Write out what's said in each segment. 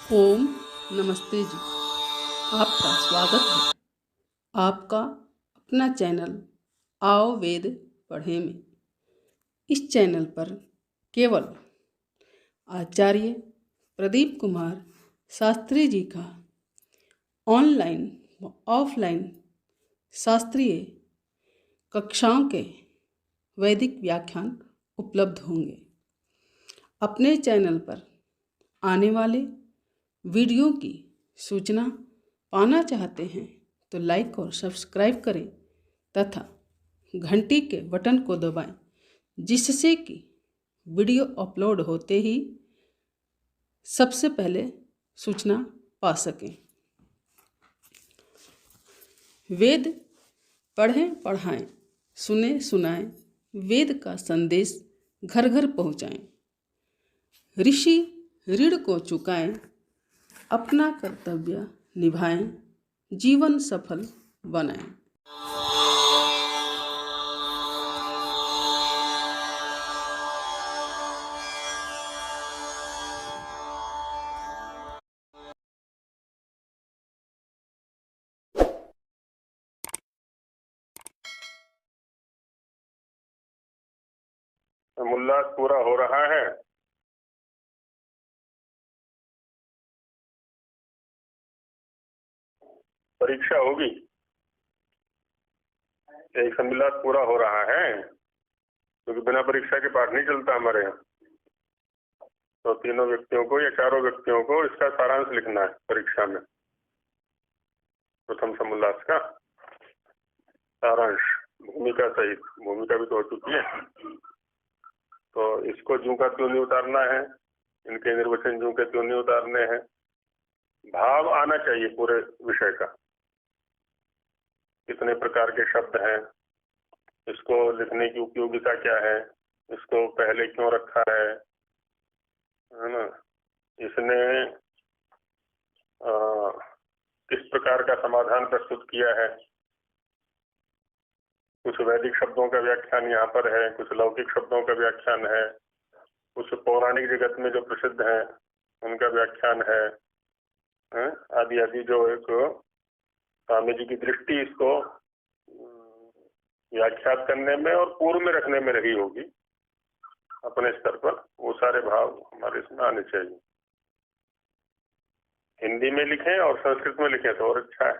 ओम नमस्ते जी। आपका स्वागत है आपका अपना चैनल आओ वेद पढ़े में। इस चैनल पर केवल आचार्य प्रदीप कुमार शास्त्री जी का ऑनलाइन व ऑफलाइन शास्त्रीय कक्षाओं के वैदिक व्याख्यान उपलब्ध होंगे। अपने चैनल पर आने वाले वीडियो की सूचना पाना चाहते हैं तो लाइक और सब्सक्राइब करें तथा घंटी के बटन को दबाएं, जिससे कि वीडियो अपलोड होते ही सबसे पहले सूचना पा सकें। वेद पढ़ें पढ़ाएं, सुने सुनाएं, वेद का संदेश घर घर पहुँचाएं। ऋषि ऋण को चुकाएं, अपना कर्तव्य निभाएं, जीवन सफल बनाएं। उल्लास पूरा हो रहा है। परीक्षा होगी, एक सम्मिलास पूरा हो रहा है, क्योंकि बिना परीक्षा के पाठ नहीं चलता हमारे यहाँ। तो तीनों व्यक्तियों को या चारों व्यक्तियों को इसका सारांश लिखना है परीक्षा में। प्रथम सम्मिलास का सारांश भूमिका सहित, भूमिका भी तो हो चुकी है, तो इसको ज्यों का त्यों नहीं उतारना है, इनके निर्वचन ज्यों के त्यों नहीं उतारने हैं। भाव आना चाहिए पूरे विषय का, कितने प्रकार के शब्द हैं, इसको लिखने की उपयोगिता क्या है, इसको पहले क्यों रखा है ना, इसने किस प्रकार का समाधान प्रस्तुत किया है। कुछ वैदिक शब्दों का व्याख्यान यहाँ पर है, कुछ लौकिक शब्दों का व्याख्यान है, कुछ पौराणिक जगत में जो प्रसिद्ध हैं उनका व्याख्यान है, आदि आदि। जो एक स्वामी जी की दृष्टि इसको व्याख्यात करने में और पूर्व में रखने में रही होगी अपने स्तर पर, वो सारे भाव हमारे इसमें आने चाहिए। हिंदी में लिखें और संस्कृत में लिखें तो और अच्छा है।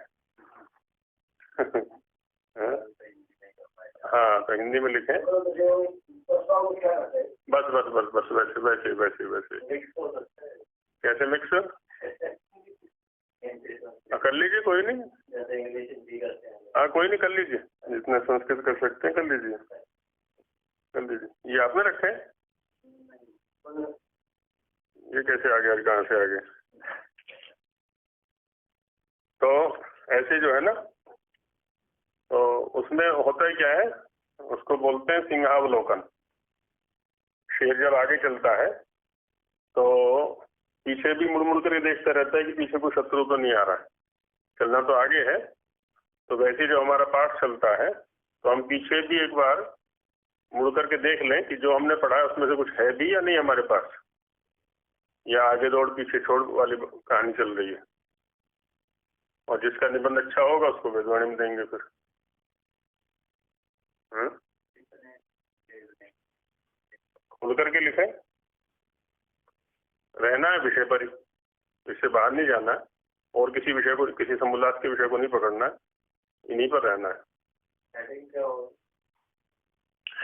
हाँ, तो हिंदी में लिखें। बस बस बस बस वैसे वैसे वैसे वैसे कैसे मिक्स कर लीजिए, कोई नहीं। हाँ कोई नहीं, कर लीजिए, जितना संस्कृत कर सकते हैं कर लीजिए, कर लीजिए। ये आपने रखे, ये कैसे आ गया, कहाँ से आ गए? तो ऐसे जो है ना, तो उसमें होता ही क्या है, उसको बोलते हैं सिंहावलोकन। शेर जब आगे चलता है तो पीछे भी मुड़ मुड़ कर ये देखता रहता है कि पीछे कोई शत्रु तो नहीं आ रहा है, चलना तो आगे है। तो वैसे जो हमारा पाठ चलता है तो हम पीछे भी एक बार मुड़ करके देख लें कि जो हमने पढ़ा है उसमें से कुछ है भी या नहीं हमारे पास, या आगे दौड़ पीछे छोड़ वाली कहानी चल रही है। और जिसका निबंध अच्छा होगा उसको वेदवाणी में देंगे फिर। खुल करके लिखें, रहना है विषय पर ही, इससे बाहर नहीं जाना है, और किसी विषय को, किसी समुल्लास के विषय को नहीं पकड़ना है, इन्हीं पर रहना है।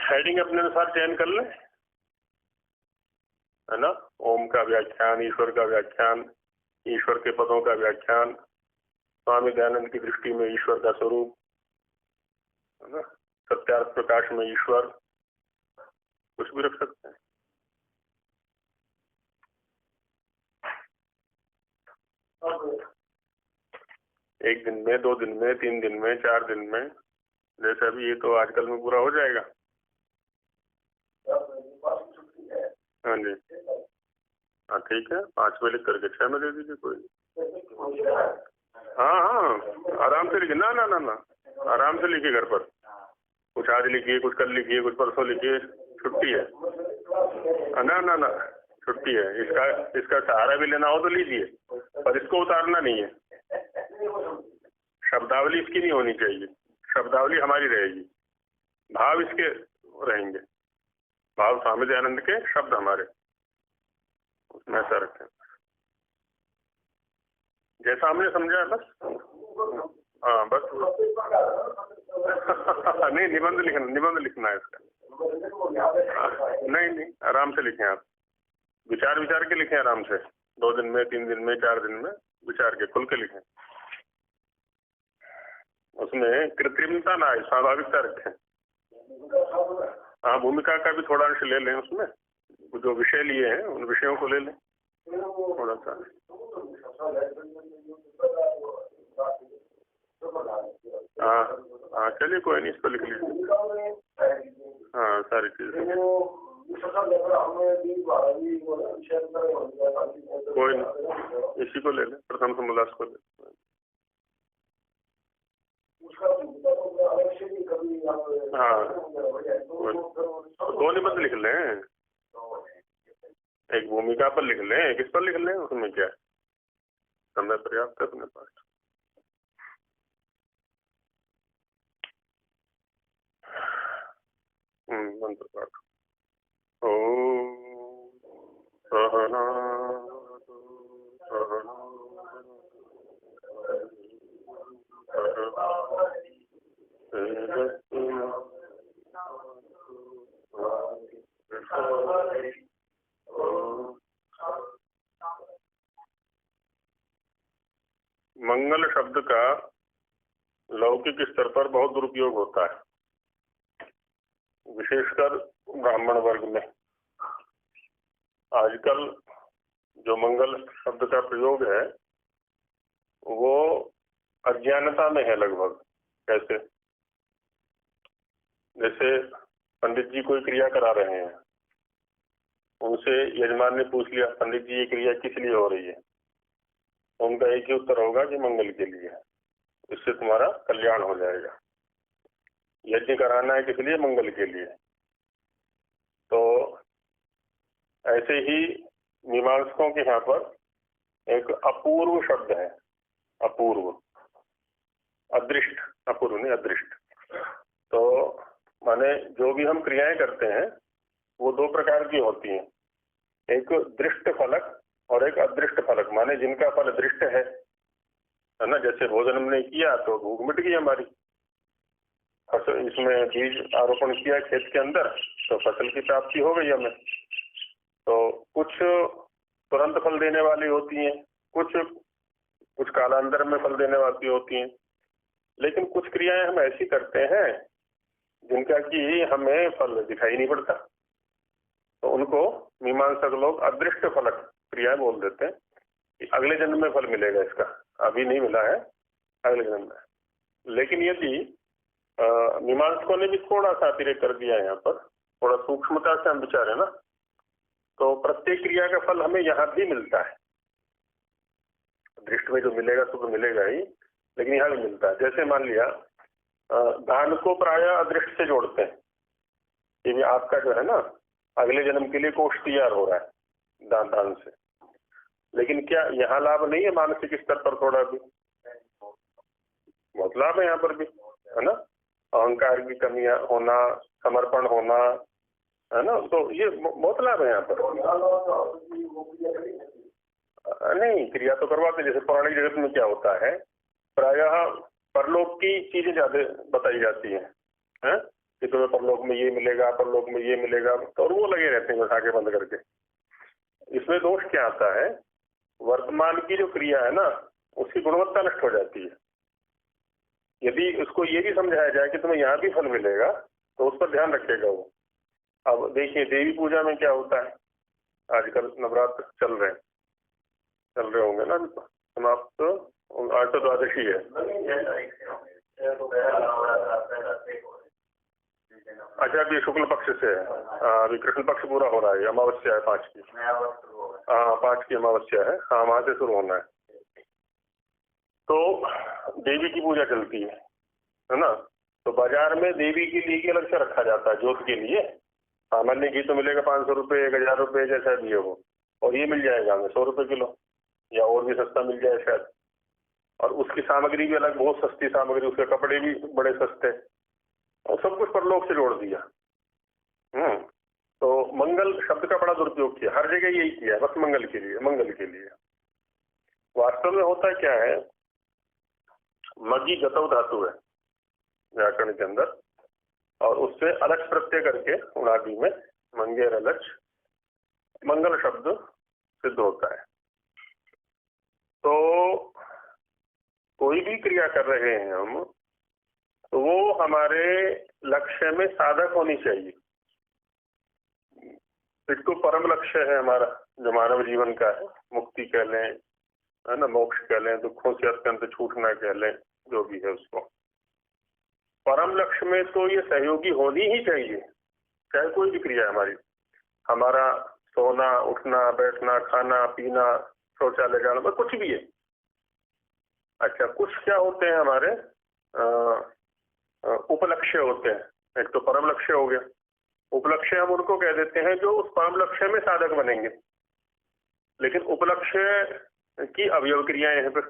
हेडिंग अपने अनुसार चयन कर लें, है ना। ओम का व्याख्यान, ईश्वर का व्याख्यान, ईश्वर के पदों का व्याख्यान, स्वामी दयानंद की दृष्टि में ईश्वर का स्वरूप, है ना, सत्यार्थ प्रकाश में ईश्वर, कुछ भी रख सकते हैं। एक दिन में, 2 दिन में, 3 दिन में, 4 दिन में, जैसे अभी ये तो आजकल में पूरा हो जाएगा। हाँ जी, हाँ ठीक है, 5 में लिख करके 6 में दे दीजिए, कोई। हाँ हाँ, आराम से लिखिए, ना ना ना ना, आराम से लिखिए घर पर। कुछ आज लिखिए, कुछ कल लिखिए, कुछ परसों लिखिए, छुट्टी है। ना ना ना, छुट्टी है। इसका सहारा भी लेना हो तो लीजिए, पर इसको उतारना नहीं है। शब्दावली इसकी नहीं होनी चाहिए, शब्दावली हमारी रहेगी, भाव इसके रहेंगे, भाव स्वामी दयानंद के, शब्द हमारे, उसमें ऐसा रखें जैसा हमने समझा बस। हाँ बस नहीं, निबंध लिखना है इसका। नहीं आराम से लिखें आप, विचार के लिखें आराम से, 2 दिन में, 3 दिन में, 4 दिन में विचार के खुल के लिखें। उसमें कृत्रिमता ना आए, स्वाभाविकता रखें। हाँ, भूमिका का भी थोड़ा अंश ले लें, उसमें जो विषय लिए हैं उन विषयों को ले लें थोड़ा सा। हाँ चलिए कोई नहीं, इसको लिख लीजिए। हाँ सारी चीजें कोई नहीं, इसी को ले लें, प्रथम समोल्लास को ले। हाँ 2 निबंध लिख लें, एक भूमिका पर लिख लें, एक इस पर लिख लें, उसमें क्या है, समय पर्याप्त है अपने पास। मंत्र पाठ। ओम सहना मंगल शब्द का लौकिक स्तर पर बहुत दुरुपयोग होता है, विशेषकर ब्राह्मण वर्ग में। आजकल जो मंगल शब्द का प्रयोग है वो अज्ञानता में है लगभग। कैसे? जैसे पंडित जी कोई क्रिया करा रहे हैं, उनसे यजमान ने पूछ लिया, पंडित जी ये क्रिया किस लिए हो रही है? उनका एक ही उत्तर होगा कि मंगल के लिए, इससे तुम्हारा कल्याण हो जाएगा। यज्ञ कराना है किस लिए? मंगल के लिए। तो ऐसे ही मीमांसकों के यहाँ पर एक अपूर्व शब्द है, अपूर्व, अदृष्ट, अपूर्व नहीं अदृष्ट। तो माने जो भी हम क्रियाएं करते हैं वो 2 प्रकार की होती हैं, एक दृष्ट फलक और एक अदृष्ट फलक। माने जिनका फल दृष्ट है ना, जैसे भोजन हमने किया तो भूख मिट गई हमारी, फसल इसमें बीज आरोपण किया खेत के अंदर तो फसल की प्राप्ति हो गई हमें। तो कुछ तुरंत फल देने वाली होती हैं, कुछ कालांतर में फल देने वाली होती हैं, लेकिन कुछ क्रियाएं हम ऐसी करते हैं जिनका कि हमें फल दिखाई नहीं पड़ता, तो उनको मीमांसक लोग अदृष्ट फलक क्रिया बोल देते हैं कि अगले जन्म में फल मिलेगा इसका, अभी नहीं मिला है, अगले जन्म में। लेकिन यदि मीमांसकों ने भी थोड़ा सा अतिरेक कर दिया है, यहाँ पर थोड़ा सूक्ष्मता से हम विचारें ना, तो प्रत्येक क्रिया का फल हमें यहाँ भी मिलता है। दृष्टि में जो मिलेगा तो मिलेगा ही, लेकिन यहाँ भी मिलता है। जैसे मान लिया दान को प्राय अदृष्ट से जोड़ते हैं कि आपका जो है ना अगले जन्म के लिए कोष तैयार हो रहा है दान से, लेकिन क्या यहाँ लाभ नहीं है? मानसिक स्तर पर थोड़ा भी बहुत लाभ है यहाँ पर भी, है ना। अहंकार की कमियां होना, समर्पण होना, है ना, तो ये बहुत लाभ है यहाँ पर। नहीं, क्रिया तो करवाते। जैसे पौराणिक जगत में क्या होता है, प्रायः परलोक की चीजें ज्यादा बताई जाती हैं, है? कि तुम्हें परलोक में ये मिलेगा, परलोक में ये मिलेगा, तो वो लगे रहते हैं बैठा के बंद करके। इसमें दोष क्या आता है, वर्तमान की जो क्रिया है ना उसकी गुणवत्ता नष्ट हो जाती है। यदि उसको ये भी समझाया जाए कि तुम्हें यहाँ भी फल मिलेगा तो उस पर ध्यान रखेगा वो। अब देखिए देवी पूजा में क्या होता है, आजकल नवरात्र चल रहे होंगे ना, समाप्त आज तो द्वादशी है। अच्छा, अभी शुक्ल पक्ष से है, अभी कृष्ण पक्ष पूरा हो रहा है, अमावस्या है 5 की। हाँ 5 की अमावस्या है, हाँ वहां से शुरू होना है। तो देवी की पूजा चलती है ना, तो बाजार में देवी के लिए अलग से रखा जाता है, ज्योत के लिए। सामान्य घी तो मिलेगा 500 रुपये, 1000 रुपये, जैसा भी है वो, और ये मिल जाएगा हमें 100 रुपये किलो। या और भी सस्ता मिल जाए शायद, और उसकी सामग्री भी अलग, बहुत सस्ती सामग्री, उसके कपड़े भी बड़े सस्ते, और सब कुछ परलोक से जोड़ दिया। तो मंगल शब्द का बड़ा दुरुपयोग किया, हर जगह यही किया है, बस मंगल के लिए, मंगल के लिए। वास्तव में होता क्या है, मगी गतव धातु है व्याकरण के अंदर, और उससे अलक्ष प्रत्यय करके उणादि में मंगेर अलक्ष मंगल शब्द सिद्ध होता है। तो कोई भी क्रिया कर रहे हैं हम, तो वो हमारे लक्ष्य में साधक होनी चाहिए। एक तो परम लक्ष्य है हमारा जो मानव जीवन का है, मुक्ति कह लें, है ना, मोक्ष कह लें, दुखों से अत्यंत छूटना कह लें, जो भी है उसको। परम लक्ष्य में तो ये सहयोगी होनी ही चाहिए, चाहे कोई भी क्रिया हमारी, हमारा सोना उठना बैठना खाना पीना शौचालय जाना, कुछ भी है। अच्छा, कुछ क्या होते हैं हमारे उपलक्ष्य होते हैं। एक तो परम लक्ष्य हो गया, उपलक्ष्य हम उनको कह देते हैं जो उस परम लक्ष्य में साधक बनेंगे। लेकिन उपलक्ष्य की अवयव क्रियाएं हैं, फिर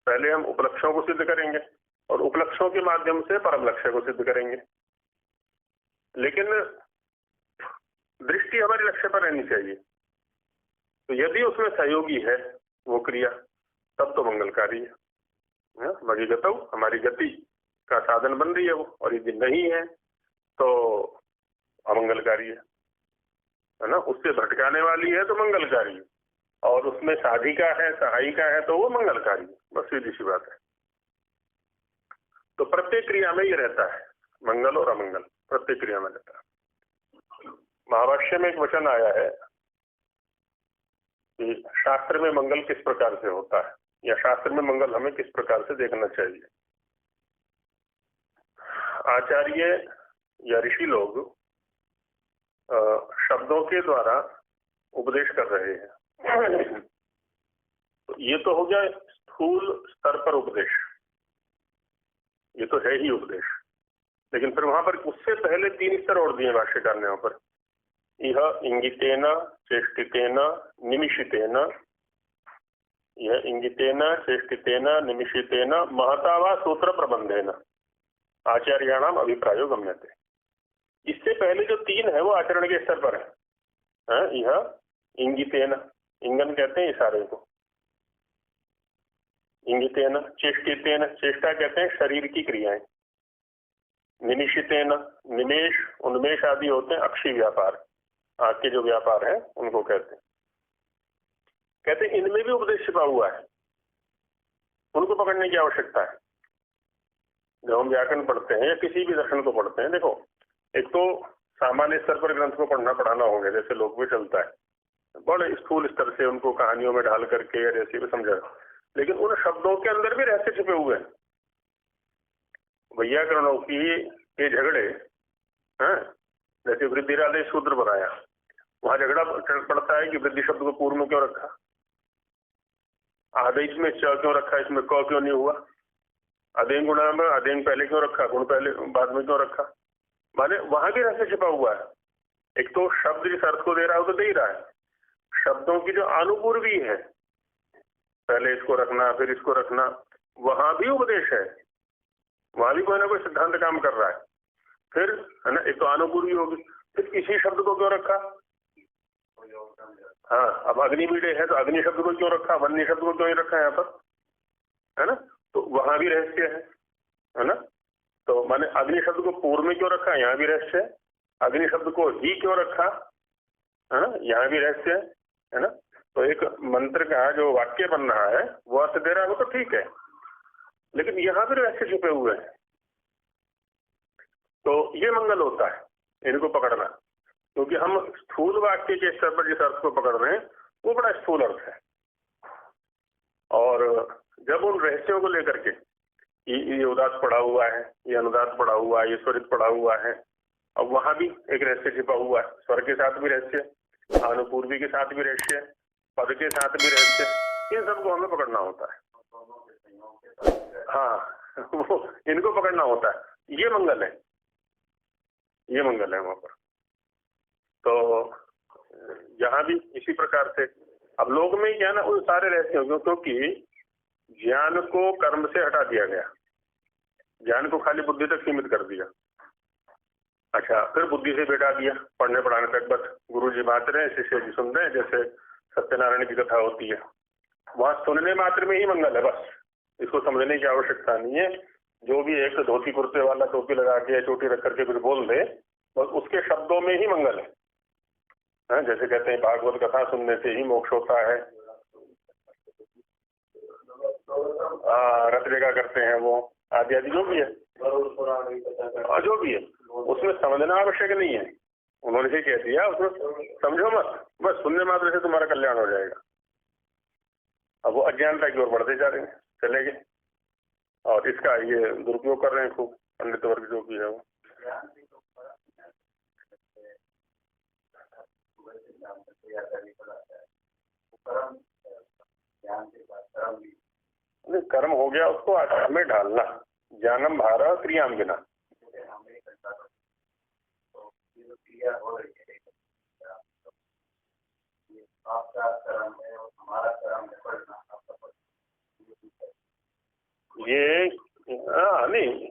पहले हम उपलक्ष्यों को सिद्ध करेंगे और उपलक्ष्यों के माध्यम से परम लक्ष्य को सिद्ध करेंगे। लेकिन दृष्टि हमारे लक्ष्य पर रहनी चाहिए। तो यदि उसमें सहयोगी है वो क्रिया, तब तो मंगलकारी है। मगी गतव हमारी गति का साधन बन रही है वो, और यदि नहीं है तो अमंगलकारी है ना। उससे भटकाने वाली है तो मंगलकारी है, और उसमें साधिका है सहायिका है तो वो मंगलकारी है। बस सीधी सी बात है। तो प्रत्येक क्रिया में ये रहता है, मंगल और अमंगल प्रत्येक क्रिया में रहता है। महाभाष्य में एक वचन आया है कि शास्त्र में मंगल किस प्रकार से होता है, या शास्त्र में मंगल हमें किस प्रकार से देखना चाहिए। आचार्य या ऋषि लोग शब्दों के द्वारा उपदेश कर रहे हैं। तो ये तो हो गया स्थूल स्तर पर उपदेश, ये तो है ही उपदेश। लेकिन फिर वहां पर उससे पहले 3 स्तर और दिए भाष्यकार ने वहां पर, यह इंगितेन चेष्टितेन निमिषितेन, यह इंगितेन चेष्टितेन निमिषितेन महता वा सूत्र प्रबंधेन आचार्याणाम अभिप्रायो गम्यते। इससे पहले जो 3 है वो आचरण के स्तर पर है। यह इंगितेन, इंगन कहते हैं इशारे को, इंगितेन चेष्टितेन, चेष्टा कहते हैं शरीर की क्रियाएं, निमिषितेन, निमेश उन्मेष आदि होते हैं अक्षी व्यापार, आंख के जो व्यापार है उनको कहते हैं। कहते हैं इनमें भी उपदेश छिपा हुआ है, उनको पकड़ने की आवश्यकता है। जब हम व्याकरण पढ़ते हैं या किसी भी दर्शन को पढ़ते हैं, देखो एक तो सामान्य स्तर पर ग्रंथ को पढ़ाना होगा, जैसे लोग भी चलता है, बड़े स्थूल स्तर से उनको कहानियों में ढाल करके या जैसे भी समझा, लेकिन उन शब्दों के अंदर भी रहस्य छिपे हुए हैं। व्याकरणों की ये झगड़े हैं, जैसे वृद्धिरादेश शूद्र बनाया, वहां झगड़ा पड़ता है कि वृद्धि शब्द को पूर्व में क्यों रखा, आदेश में च क्यों रखा, इसमें क क्यों नहीं हुआ, अधेन गुणा में अधेन पहले क्यों रखा, गुण पहले बाद में क्यों रखा। माने वहां भी रहस्य छिपा हुआ है। एक तो शब्द जिस अर्थ को दे रहा है वो तो दे ही रहा है, शब्दों की जो अनुपूर्वी है, पहले इसको रखना फिर इसको रखना, वहां भी उपदेश है, वहां भी कोई ना कोई सिद्धांत काम कर रहा है। फिर है ना, एक तो अनुपूर्वी होगी, फिर इसी शब्द को क्यों रखा। हाँ, अब अग्निमीडे है तो अग्नि शब्द को क्यों रखा, वन्य शब्द को क्यों नहीं रखा यहाँ पर, है ना। तो वहां भी रहस्य है ना। तो माने अग्नि शब्द को पूर्व में क्यों रखा, यहाँ भी रहस्य है। अग्नि शब्द को ही क्यों रखा, है ना, यहाँ भी रहस्य है ना। तो एक मंत्र का जो वाक्य बन रहा है वो अर्थ दे रहा है, वो तो ठीक है, लेकिन यहाँ भी रहस्य छुपे हुए हैं। तो ये मंगल होता है इनको पकड़ना, क्योंकि हम स्थूल वाक्य के स्तर पर जिस अर्थ को पकड़ रहे हैं वो बड़ा स्थूल अर्थ है। और जब उन रहस्यों को लेकर के ये उदात पड़ा हुआ है, ये अनुदात पड़ा हुआ है, ये स्वरित पड़ा हुआ है, अब वहां भी एक रहस्य छिपा हुआ है, स्वर के साथ भी रहस्य, अनुपूर्वी के साथ भी रहस्य, पद के साथ भी रहस्य, इन सबको हमें पकड़ना होता है। हाँ, वो इनको पकड़ना होता है। ये मंगल है, ये मंगल है वहां पर। तो यहाँ भी इसी प्रकार से अब लोक में क्या ना उन सारे रहते होंगे, क्योंकि ज्ञान को कर्म से हटा दिया गया, ज्ञान को खाली बुद्धि तक सीमित कर दिया। अच्छा, फिर बुद्धि से बैठा दिया पढ़ने पढ़ाने तक, बस गुरु जी बात रहे, शिष्य जी सुन रहे हैं, जैसे सत्यनारायण की कथा होती है, वहां सुनने मात्र में ही मंगल है, बस इसको समझने की आवश्यकता नहीं है। जो भी एक धोती कुर्ते वाला टोपी लगा के चोटी रख करके कुछ बोल दे, बस उसके शब्दों में ही मंगल है। जैसे कहते हैं भागवत कथा सुनने से ही मोक्ष होता है, रथ रेखा करते हैं वो आदि आदि जो भी है, जो भी है उसमें समझना आवश्यक नहीं है। उन्होंने ही कह दिया उसमें समझो मत, बस सुनने मात्र से तुम्हारा कल्याण हो जाएगा। अब वो अज्ञानता की ओर बढ़ते जा रहे हैं, चले गए, और इसका ये दुरुपयोग कर रहे हैं खूब पंडित वर्ग जो भी है वो। कर्म हो गया, उसको आचरण में ढालना, ज्ञानम भार क्रियाम बिना। ये नहीं,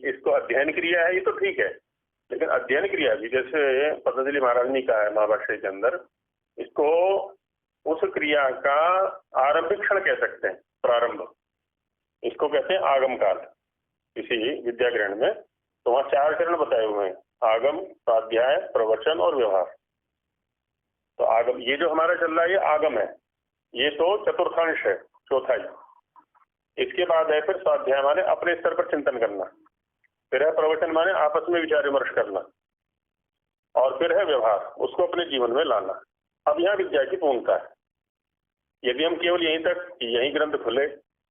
इसको अध्ययन क्रिया है ये तो ठीक है, लेकिन अध्ययन क्रिया भी जैसे पतंजलि महाराज ने कहा है महाभाष्य के अंदर, इसको उस क्रिया का आरंभिक क्षण कह सकते हैं, प्रारंभ, इसको कहते हैं आगम काल किसी विद्या ग्रहण में। तो वहाँ 4 चरण बताए हुए हैं, आगम, स्वाध्याय, प्रवचन और व्यवहार। तो आगम ये जो हमारा चल रहा है ये आगम है, ये तो चतुर्थांश है, चौथाई। इसके बाद है फिर स्वाध्याय माने अपने स्तर पर चिंतन करना, फिर है प्रवचन माने आपस में विचार विमर्श करना, और फिर है व्यवहार, उसको अपने जीवन में लाना। अब यहाँ विद्या की पूर्णता है। यदि हम केवल यहीं तक यही ग्रंथ खुले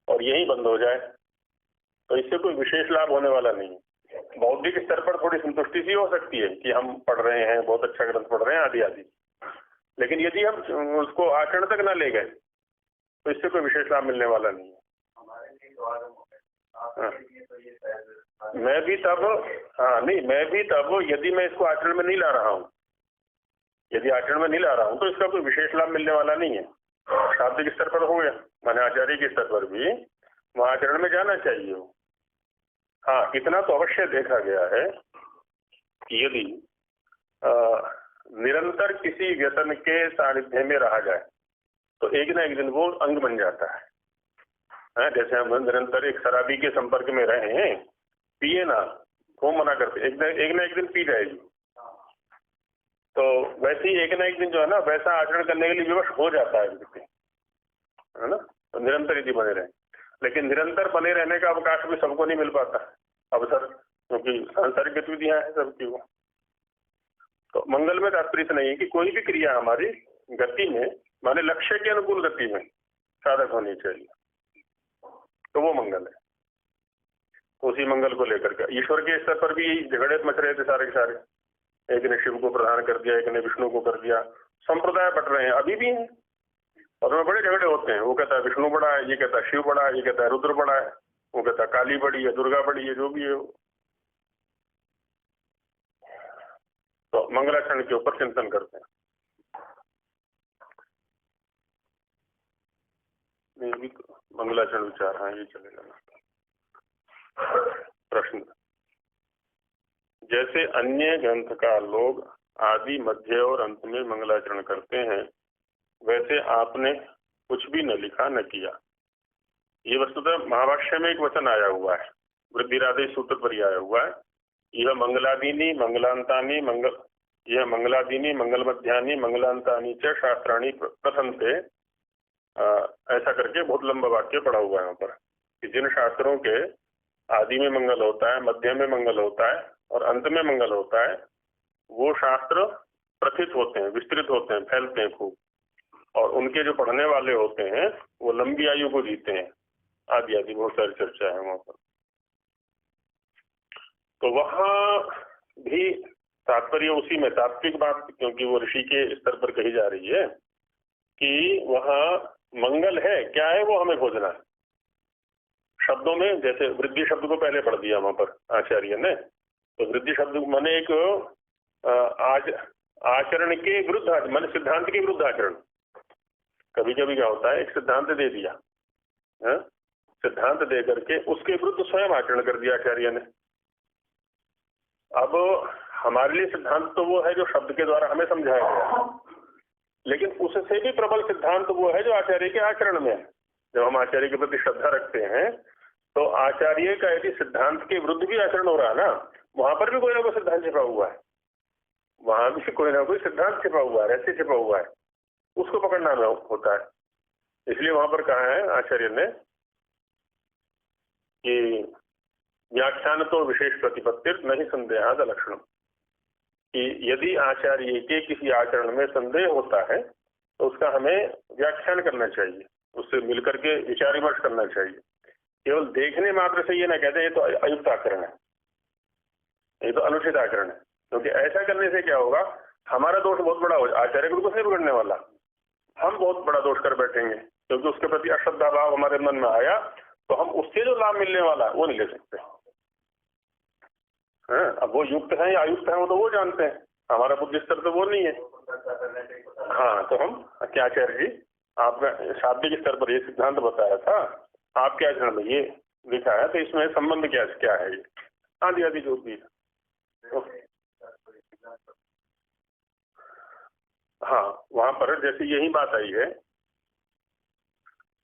और यही बंद हो जाए तो इससे कोई विशेष लाभ होने वाला नहीं है। बौद्धिक स्तर पर थोड़ी संतुष्टि सी हो सकती है कि हम पढ़ रहे हैं, बहुत अच्छा ग्रंथ पढ़ रहे हैं आदि आदि, लेकिन यदि हम उसको आचरण तक ना ले गए तो इससे कोई विशेष लाभ मिलने वाला नहीं है। मैं भी तब यदि मैं इसको आचरण में नहीं ला रहा हूँ, यदि आचरण में नहीं ला रहा हूँ तो इसका कोई विशेष लाभ मिलने वाला नहीं है। शाब्दिक स्तर पर हो गया, माने आचार्य के स्तर पर भी वहाँ आचरण में जाना चाहिए। हाँ, इतना तो अवश्य देखा गया है कि यदि निरंतर किसी व्यसन के सानिध्य में रहा जाए तो एक ना एक दिन वो अंग बन जाता है। जैसे हम निरंतर एक शराबी के संपर्क में रहे हैं, पिए ना, वो मना करते, एक ना एक दिन पी जाएगी, तो वैसे ही एक ना एक दिन जो है ना वैसा आचरण करने के लिए विवश हो जाता है व्यक्ति, है ना। तो निरंतर यदि बने रहे, लेकिन निरंतर बने रहने का अवकाश भी सबको नहीं मिल पाता अवसर, क्योंकि सांसारिक गतिविधियां हैं सबकी वो। तो मंगल में तात्पर्य नहीं है कि कोई भी क्रिया हमारी गति में, माने लक्ष्य के अनुकूल गति में साधक होनी चाहिए, तो वो मंगल है। तो उसी मंगल को लेकर के ईश्वर के स्तर पर भी यही झगड़े मच रहे थे सारे के सारे, एक ने शिव को प्रधान कर दिया, एक ने विष्णु को कर दिया, संप्रदाय बट रहे हैं, अभी भी हैं, और में बड़े झगड़े होते हैं। वो कहता है विष्णु बड़ा है, ये कहता है शिव बड़ा है, ये कहता है रुद्र बड़ा है, वो कहता है काली बड़ी है, दुर्गा बड़ी है, जो भी है। तो मंगलाचरण के ऊपर चिंतन करते हैं। मंगलाचरण विचार, हाँ ये चलेगा। प्रश्न, जैसे अन्य ग्रंथकार लोग आदि मध्य और अंत में मंगलाचरण करते हैं, वैसे आपने कुछ भी न लिखा न किया। ये वस्तुतः महाभाष्य में एक वचन आया हुआ है, वृद्धिरादेश सूत्र पर ही आया हुआ है, यह मंगलादीनी मंगलांतानी यह मंगलादीनी मंगल मध्यानि मंगलांतानी च शास्त्राणी प्रथन्ते, ऐसा करके बहुत लंबा वाक्य पड़ा हुआ है यहाँ पर कि जिन शास्त्रों के आदि में मंगल होता है, मध्य में मंगल होता है और अंत में मंगल होता है, वो शास्त्र प्रथित होते हैं, विस्तृत होते हैं, फैलते हैं खूब, और उनके जो पढ़ने वाले होते हैं वो लंबी आयु को जीते हैं, आदि आदि बहुत सारी चर्चा है वहां पर। तो वहां भी तात्पर्य उसी में तात्विक बात, क्योंकि वो ऋषि के स्तर पर कही जा रही है कि वहां मंगल है, क्या है वो हमें खोजना है। शब्दों में जैसे वृद्धि शब्द को पहले पढ़ दिया वहां पर आचार्य ने, तो वृद्धि शब्द माने एक आचरण के विरुद्ध, माने सिद्धांत के विरुद्ध आचरण, कभी कभी क्या होता है, एक सिद्धांत दे दिया है, सिद्धांत दे करके उसके विरुद्ध स्वयं आचरण कर दिया आचार्य ने। अब हमारे लिए सिद्धांत तो वो है जो शब्द के द्वारा हमें समझाया गया, लेकिन उससे भी प्रबल सिद्धांत वो है जो आचार्य के आचरण में है। जब हम आचार्य के प्रति श्रद्धा रखते हैं तो आचार्य का यदि सिद्धांत के विरुद्ध भी आचरण हो रहा है ना, वहां पर भी कोई ना कोई सिद्धांत छिपा हुआ है, वहां भी कोई ना कोई सिद्धांत छिपा हुआ है, रहस्य छिपा हुआ है, उसको पकड़ना में होता है। इसलिए वहां पर कहा है आचार्य ने कि व्याख्यान तो विशेष प्रतिपत्तिर नहीं संदेहाद लक्षण, कि यदि आचार्य के किसी आचरण में संदेह होता है तो उसका हमें व्याख्यान करना चाहिए, उससे मिलकर के विचार विमर्श करना चाहिए। केवल देखने मात्र से ये ना कहते ये तो अयुक्त आचरण है, ये तो अनुचित आचरण है, क्योंकि ऐसा करने से क्या होगा, हमारा दोष बहुत बड़ा हो, आचार्य को कुछ नहीं बिगड़ने वाला, हम बहुत बड़ा दोष कर बैठेंगे, क्योंकि उसके प्रति अश्रद्धा भाव हमारे मन में आया तो हम उससे जो लाभ मिलने वाला है वो नहीं ले सकते। अब वो युक्त है या अयुक्त है वो तो वो जानते हैं, हमारा बुद्धि स्तर तो वो नहीं है। हाँ, तो हम क्या आचार्य जी आपने शाब्दिक स्तर पर ये सिद्धांत बताया था, आपके आचरण में ये लिखा है, तो इसमें संबंध क्या है ये आदि आदि जो भी है। हाँ, वहां पर जैसे यही बात आई है,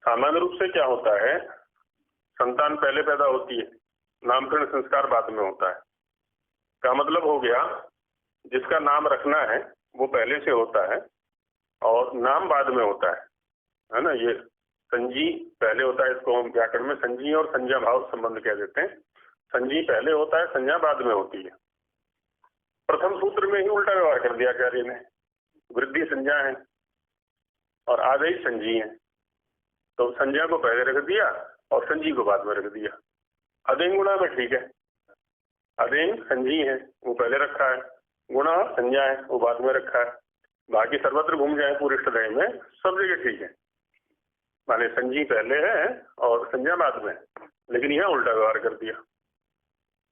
सामान्य रूप से क्या होता है, संतान पहले पैदा होती है, नामकरण संस्कार बाद में होता है। का मतलब हो गया जिसका नाम रखना है वो पहले से होता है और नाम बाद में होता है ना। ये संजी पहले होता है, इसको हम व्याकरण में संजी और संज्ञा भाव संबंध कह देते हैं। संजी पहले होता है, संज्ञा बाद में होती है। प्रथम सूत्र में ही उल्टा व्यवहार कर दिया आचार्य ने, वृद्धि संज्ञा है और आदेश संजी है, तो संज्ञा को पहले रख दिया और संजी को बाद में रख दिया। अदेन गुणा में ठीक है, अदेन संजी है वो पहले रखा है, गुणा संज्ञा है वो बाद में रखा है, बाकी सर्वत्र घूम जाए पूरे इष्टदय में सब जगह ठीक है, माने संजी पहले है और संज्ञा बाद में, लेकिन यहाँ उल्टा व्यवहार कर दिया।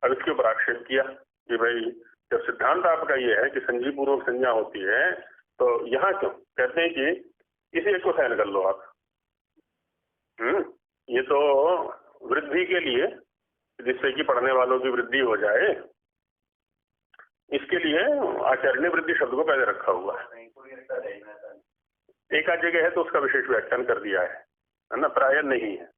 अब इसके ऊपर आक्षेप किया कि भाई जब सिद्धांत आपका ये है कि संजी पूर्वक संज्ञा होती है तो यहाँ क्यों कहते हैं कि इसी एक को सहन कर लो आप। ये तो वृद्धि के लिए, जिससे कि पढ़ने वालों की वृद्धि हो जाए, इसके लिए आचार्य ने वृद्धि शब्द को पहले रखा हुआ है। एक आध जगह है तो उसका विशेष व्याख्यान कर दिया है ना, प्राय नहीं है,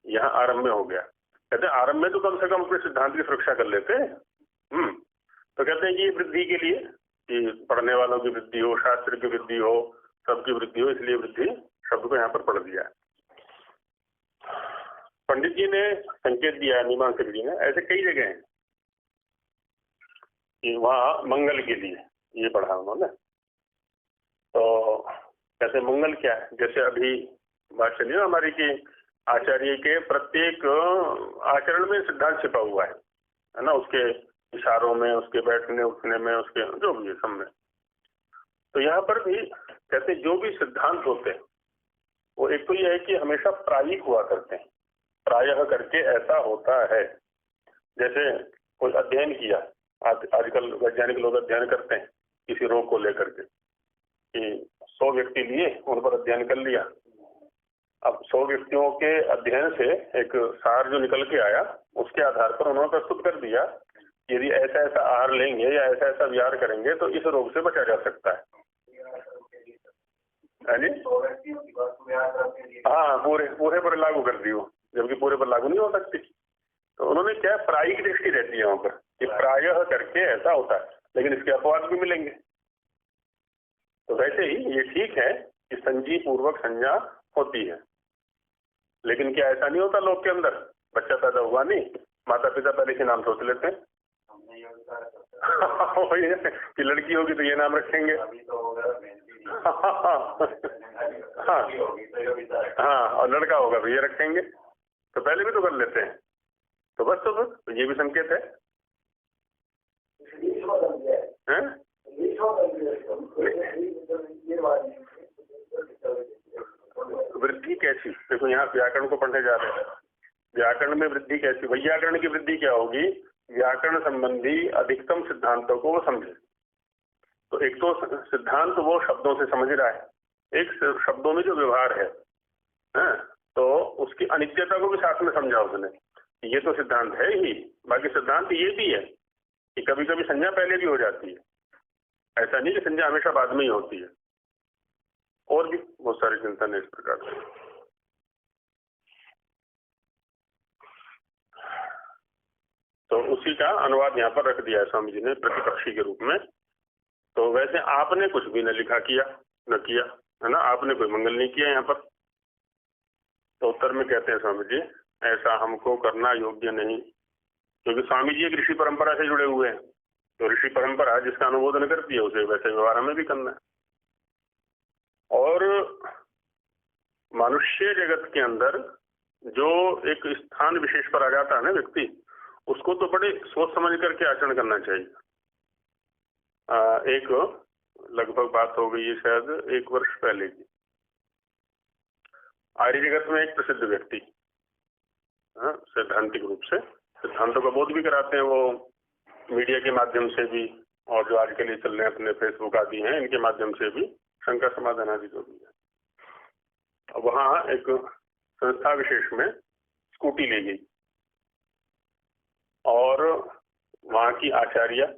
यहाँ आरंभ में हो गया। कहते हैं आरंभ में तो कम से कम अपने सिद्धांत की सुरक्षा कर लेते। तो कहते हैं कि ये वृद्धि के लिए कि पढ़ने वालों की वृद्धि हो, शास्त्र की वृद्धि हो, सबकी वृद्धि हो, इसलिए वृद्धि शब्द को यहाँ पर पढ़ दिया है। पंडित जी ने संकेत दिया, मीमांसक जी ने, ऐसे कई जगह हैं कि वहाँ मंगल के लिए ये पढ़ा उन्होंने। तो कैसे मंगल क्या है, जैसे अभी बात चली ना हमारी कि आचार्य के प्रत्येक आचरण में सिद्धांत छिपा हुआ है ना, उसके इशारों में, उसके बैठने उठने में, उसके जो भी सब में। तो यहाँ पर भी कहते जो भी सिद्धांत होते हैं वो एक तो ये है कि हमेशा प्रायिक हुआ करते हैं, प्रायः करके ऐसा होता है। जैसे कोई अध्ययन किया, आजकल वैज्ञानिक लोग अध्ययन करते हैं किसी रोग को लेकर के कि 100 व्यक्ति लिए, उन पर अध्ययन कर लिया। अब 100 व्यक्तियों के अध्ययन से एक सार जो निकल के आया, उसके आधार पर उन्होंने प्रस्तुत कर दिया यदि ऐसा ऐसा आहार लेंगे या ऐसा ऐसा विहार करेंगे तो इस रोग से बचा जा सकता है। हाँ, पूरे पर लागू कर दी वो, जबकि पूरे पर लागू नहीं हो सकती। तो उन्होंने क्या प्रायिक दृष्टि रहती है वहां पर कि प्रायः करके ऐसा होता है, लेकिन इसके अपवाद भी मिलेंगे। तो वैसे ही ये ठीक है कि संजी पूर्वक संज्ञा होती है, लेकिन क्या ऐसा नहीं होता लोग के अंदर, बच्चा पैदा हुआ नहीं, माता पिता पहले से नाम सोच लेते हैं कि लड़की होगी तो ये नाम रखेंगे, हाँ, और लड़का होगा तो ये रखेंगे, तो पहले भी तो कर लेते हैं। तो बस तो ये भी संकेत है। वृद्धि कैसी, देखो यहाँ व्याकरण को पढ़ने जा रहे हैं, व्याकरण में वृद्धि कैसी, वैयाकरण की वृद्धि क्या होगी, व्याकरण संबंधी अधिकतम सिद्धांतों को वो समझे। तो एक तो सिद्धांत वो शब्दों से समझ रहा है, एक शब्दों में जो व्यवहार है, तो उसकी अनित्यता को भी साथ में समझा उसने। ये तो सिद्धांत है ही, बाकी सिद्धांत ये भी है कि कभी कभी संज्ञा पहले भी हो जाती है, ऐसा नहीं कि संज्ञा हमेशा बाद में ही होती है। और भी बहुत सारे चिंतन है इस प्रकार से। तो उसी का अनुवाद यहाँ पर रख दिया है स्वामी जी ने प्रतिपक्षी के रूप में। तो वैसे आपने कुछ भी न लिखा किया न किया, है ना, आपने कोई मंगल नहीं किया यहाँ पर। तो उत्तर में कहते हैं स्वामी जी, ऐसा हमको करना योग्य नहीं, क्योंकि स्वामी जी एक ऋषि परंपरा से जुड़े हुए हैं। तो ऋषि परंपरा जिसका अनुमोदन करती है उसे वैसे व्यवहार हमें भी करना है। और मनुष्य जगत के अंदर जो एक स्थान विशेष पर आ जाता है ना व्यक्ति, उसको तो बड़े सोच समझ करके आचरण करना चाहिए। एक लगभग बात हो गई है शायद 1 वर्ष पहले की। आर्य जगत में एक प्रसिद्ध व्यक्ति, सैद्धांतिक रूप से सिद्धांतों का बोध भी कराते हैं वो मीडिया के माध्यम से भी, और जो आज के लिए चल रहे हैं अपने फेसबुक आदि हैं इनके माध्यम से भी, शंका समाधान आदि जो भी है। वहाँ एक संस्था विशेष में स्कूटी ले गई और वहाँ की आचार्य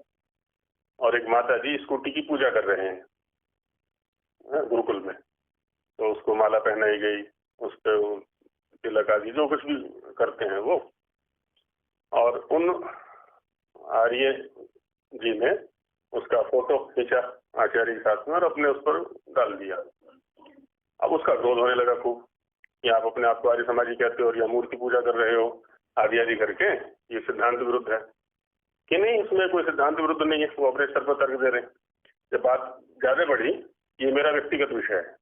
और एक माता जी स्कूटी की पूजा कर रहे हैं गुरुकुल में। तो उसको माला पहनाई गई, उस पर तिलक आदि जो कुछ भी करते हैं वो, और उन आर्य जी ने उसका फोटो खींचा आचार्य के साथ में और अपने उस पर डाल दिया। अब उसका क्रोध होने लगा खूब कि आप अपने आप को आर्य समाजी कहते हो और या मूर्ति पूजा कर रहे हो आदि आदि करके, ये सिद्धांत विरुद्ध है। कि नहीं, इसमें कोई सिद्धांत विरुद्ध नहीं है, वो अपने स्तर पर तर्क दे रहे हैं। जब बात ज्यादा बढ़ी, ये मेरा व्यक्तिगत विषय है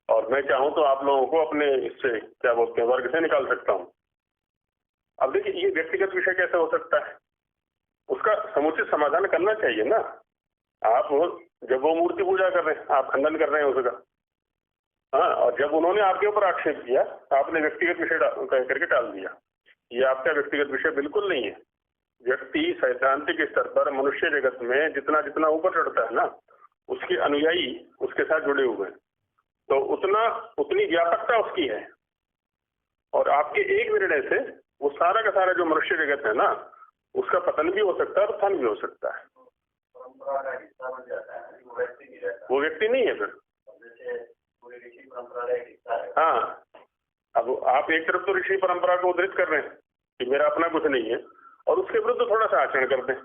और मैं चाहूं तो आप लोगों को अपने इससे क्या बोलते हैं वर्ग से निकाल सकता हूं। अब देखिए, ये व्यक्तिगत विषय कैसे हो सकता है, उसका समुचित समाधान करना चाहिए ना। आप जब वो मूर्ति पूजा कर रहे हैं, आप खंडन कर रहे हैं उसका, हाँ, और जब उन्होंने आपके ऊपर आक्षेप किया आपने व्यक्तिगत विषय कह करके टाल दिया। ये आपका व्यक्तिगत विषय बिल्कुल नहीं है। व्यक्ति सैद्धांतिक स्तर पर मनुष्य जगत में जितना जितना ऊपर चढ़ता है ना, उसके अनुयायी उसके साथ जुड़े हुए हैं, तो उतनी व्यापकता उसकी है। और आपके एक निर्णय से वो सारा का सारा जो मनुष्य जगत है ना, उसका पतन भी हो सकता है और उत्थान भी हो सकता है। वो व्यक्ति नहीं है फिर। हाँ, अब आप एक तरफ तो ऋषि परंपरा को उद्धृत कर रहे हैं कि मेरा अपना कुछ नहीं है, और उसके विरुद्ध थोड़ा सा आचरण करते हैं,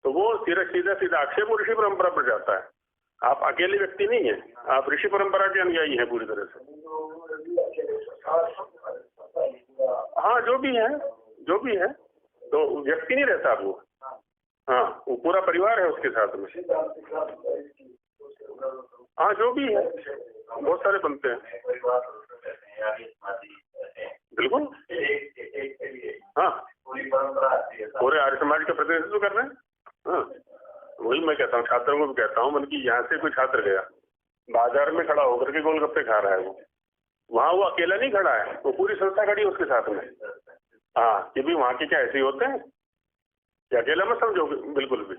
तो वो सीधा आक्षेप ऋषि परंपरा पर जाता है। आप अकेले व्यक्ति नहीं है, आप ऋषि परंपरा के अनुयायी हैं पूरी तरह से। हाँ, जो भी है, तो व्यक्ति नहीं रहता वो, हाँ, वो पूरा परिवार है उसके साथ में। हाँ, जो भी है, बहुत सारे बनते हैं, बिल्कुल। हाँ, पूरे आर्य समाज का प्रतिनिधित्व कर रहे हैं। हाँ, वही मैं कहता हूँ, छात्रों को भी कहता हूँ, मतलब कि यहाँ से कोई छात्र गया बाजार में खड़ा होकर के गोलगप्पे खा रहा है, वो वहाँ वो अकेला नहीं खड़ा है, वो पूरी संस्था खड़ी है उसके साथ में। हाँ, कि भी वहाँ के क्या ऐसे ही होते हैं कि अकेला मत समझो बिल्कुल भी।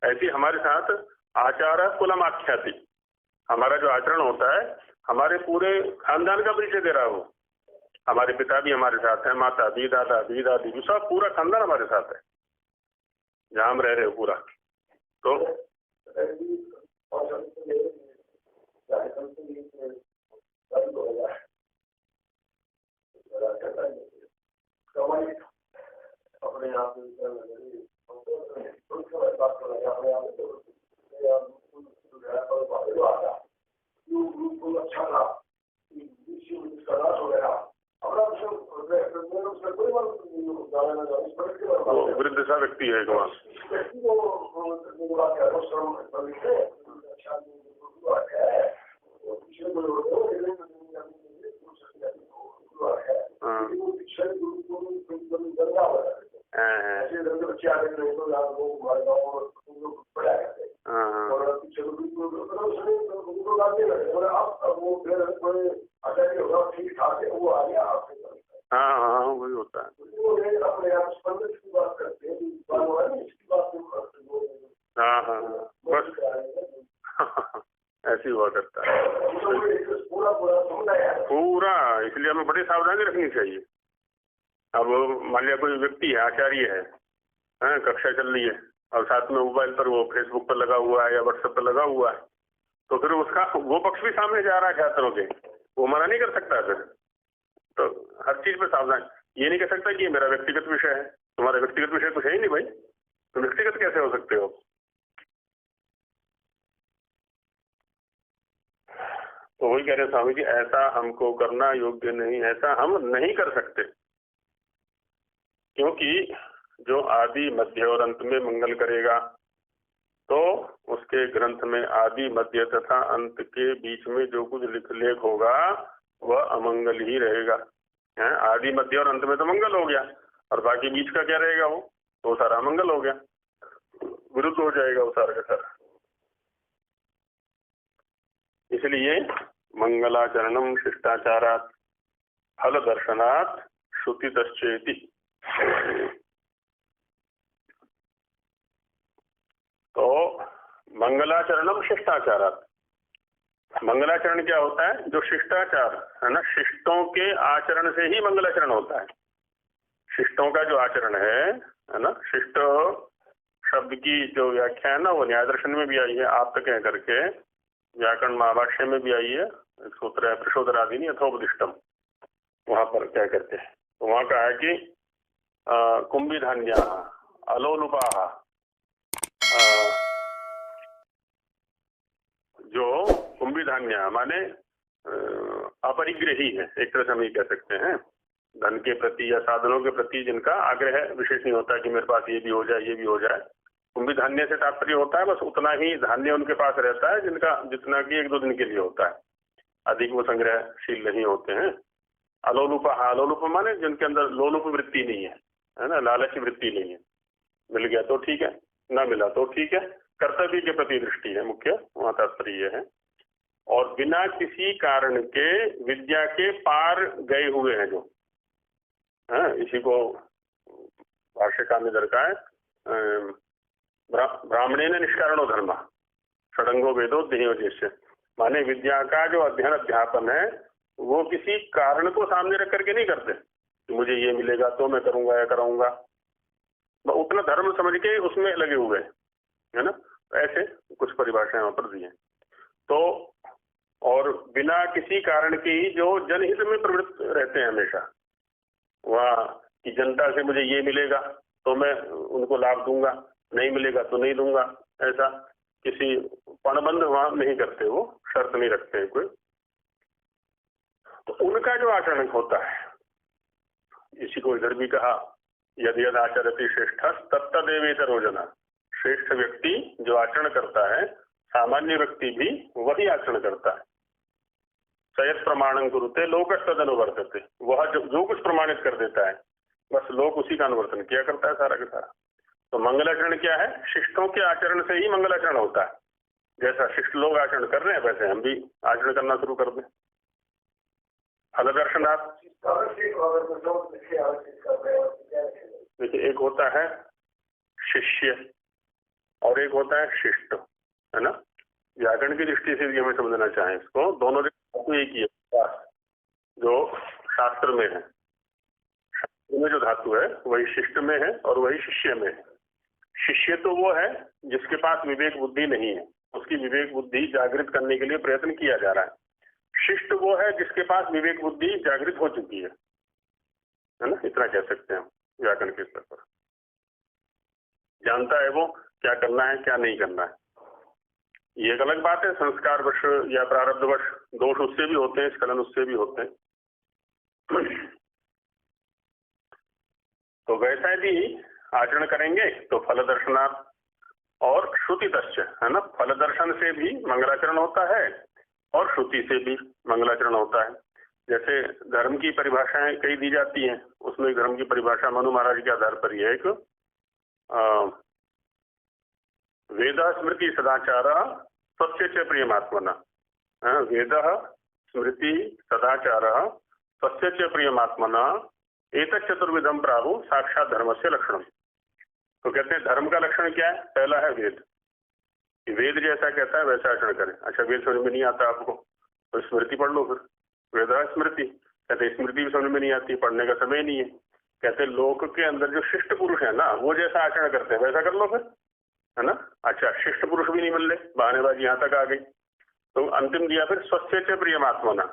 ऐसी हमारे साथ आचार कुलम आख्याति, हमारा जो आचरण होता है हमारे पूरे खानदान का परिचय दे रहा है वो। हमारे पिता भी हमारे साथ हैं, माता भी, दादा भी, दादी भी, सब पूरा खानदान हमारे साथ है जहाँ हम रह रहे हो पूरा। तो वृद्ध सा व्यक्ति है वहाँ, हाँ, वही होता है। हाँ, बस ऐसी हुआ करता है पूरा। इसलिए हमें बड़ी सावधानी रखनी चाहिए। अब मान लिया कोई व्यक्ति है, आचार्य है, कक्षा चल रही है और साथ में मोबाइल पर वो फेसबुक पर लगा हुआ है या व्हाट्सएप पर लगा हुआ है, तो फिर उसका वो पक्ष भी सामने जा रहा है छात्रों के, वो मना नहीं कर सकता फिर। तो हर चीज पे सावधान। ये नहीं कह सकता कि मेरा व्यक्तिगत विषय है, तुम्हारा व्यक्तिगत विषय कुछ है ही नहीं भाई, तुम व्यक्तिगत कैसे हो सकते हो। तो वही कह रहे हैं स्वामी जी, ऐसा हमको करना योग्य नहीं, ऐसा हम नहीं कर सकते, क्योंकि जो आदि मध्य और अंत में मंगल करेगा तो उसके ग्रंथ में आदि मध्य तथा अंत के बीच में जो कुछ लेख होगा वह अमंगल ही रहेगा। आदि मध्य और अंत में तो मंगल हो गया और बाकी बीच का क्या रहेगा, वो तो सारा अमंगल हो गया, विरुद्ध हो जाएगा वो सारा का सारा। इसलिए मंगलाचरणम शिष्टाचारात् फल दर्शनात् श्रुति तश्चेति। तो मंगलाचरणम शिष्टाचारात्, मंगलाचरण क्या होता है, जो शिष्टाचार है ना, शिष्टों के आचरण से ही मंगलाचरण होता है। शिष्टों का जो आचरण है ना, शिष्ट शब्द की जो व्याख्या है ना, वो न्याय दर्शन में भी आई है, आप तक कह करके व्याकरण महाभाष्य में भी आई है, सूत्र है प्रशोदरादीनि यथोपदिष्टम, वहां पर क्या करते हैं, तो वहां कहा है कि कुंभिधान्या अलोलुपा, जो कुंभिधान्या माने अपरिग्रही है, एक तरह से हम ये कह सकते हैं, धन के प्रति या साधनों के प्रति जिनका आग्रह विशेष नहीं होता कि मेरे पास ये भी हो जाए ये भी हो जाए। कुंभी धान्य से तात्पर्य होता है बस उतना ही धान्य उनके पास रहता है जिनका जितना कि 1-2 दिन के लिए होता है, अधिक वो संग्रहशील नहीं होते हैं। अलोलुप, अलोलुप माने जिनके अंदर लोलुप वृत्ति नहीं है ना, लालच वृत्ति नहीं है। मिल गया तो ठीक है, ना मिला तो ठीक है, कर्तव्य के प्रति दृष्टि है मुख्य, वहां तात्पर्य है। और बिना किसी कारण के विद्या के पार गए हुए हैं जो, इसी को भाष्यकार ने दर्शा है, ब्राह्मणे ने निष्कारणो धर्म षडंगो वेदो देहोदेश्य, माने विद्या का जो अध्ययन अध्यापन है वो किसी कारण को सामने रख करके नहीं करते कि मुझे ये मिलेगा तो मैं करूंगा या कराऊंगा, उतना धर्म समझ के उसमें लगे हुए है ना। ऐसे कुछ परिभाषाएं वहां पर दी हैं। तो और बिना किसी कारण के ही जो जनहित में प्रवृत्त रहते हैं हमेशा, वह कि जनता से मुझे ये मिलेगा तो मैं उनको लाभ दूंगा, नहीं मिलेगा तो नहीं दूंगा, ऐसा किसी पणबंध वहां नहीं करते, वो शर्त नहीं रखते हैं कोई। तो उनका जो आचरण होता है, इसी को इधर भी कहा यदि यद आचरति श्रेष्ठ तत्तदेवेतरो जना, श्रेष्ठ व्यक्ति जो आचरण करता है सामान्य व्यक्ति भी वही आचरण करता है। सयत प्रमाणं कुरुते लोक तदनुवर्तते, वह जो कुछ प्रमाणित कर देता है बस लोग उसी का अनुवर्तन किया करता है सारा का सारा। तो मंगलाचरण क्या है, शिष्टों के आचरण से ही मंगलाचरण होता है। जैसा शिष्ट लोग आचरण कर रहे हैं वैसे हम भी आचरण करना शुरू कर दें। फल दर्शनार्थ देखिए, एक होता है शिष्य और एक होता है शिष्ट, है ना। व्याकरण की दृष्टि से भी हमें समझना चाहें इसको, दोनों धातु एक ही है जो शास्त्र में है। शास्त्र में जो धातु है वही शिष्ट में है और वही शिष्य में है। शिष्य तो वो है जिसके पास विवेक बुद्धि नहीं है, उसकी विवेक बुद्धि जागृत करने के लिए प्रयत्न किया जा रहा है। शिष्ट वो है जिसके पास विवेक बुद्धि जागृत हो चुकी है ना, इतना कह सकते हैं हम व्याकरण के स्तर पर। जानता है वो क्या करना है क्या नहीं करना है। ये एक अलग बात है, संस्कार वश या प्रारब्ध वश दोष उससे भी होते हैं, स्खलन उससे भी होते हैं। तो वैसा भी आचरण करेंगे तो फल दर्शनार्थ और श्रुति तश्च, है ना। फल दर्शन से भी मंगलाचरण होता है और श्रुति से भी मंगलाचरण होता है। जैसे धर्म की परिभाषाएं कई दी जाती हैं, उसमें धर्म की परिभाषा मनु महाराज के आधार पर यह है कि वेद स्मृति सदाचार स्वस्य च प्रियमात्मना, वेद स्मृति सदाचार स्वस्य च प्रियमात्मना एतत् चतुर्विधम प्राहु साक्षात धर्म से लक्षणम। तो कहते हैं धर्म का लक्षण क्या है, पहला है वेद, कि वेद जैसा कहता है वैसा आचरण करें। अच्छा, वेद समझ में नहीं आता आपको तो स्मृति पढ़ लो, फिर वेदा स्मृति। कहते स्मृति भी समझ में नहीं आती, पढ़ने का समय नहीं है। कहते लोक के अंदर जो शिष्ट पुरुष है ना, वो जैसा आचरण करते हैं वैसा कर लो फिर, है ना। अच्छा, शिष्ट पुरुष भी नहीं मिल रहे, बहानेबाजी यहाँ तक आ गई। तो अंतिम दिया फिर स्वच्छ प्रियमात्मना,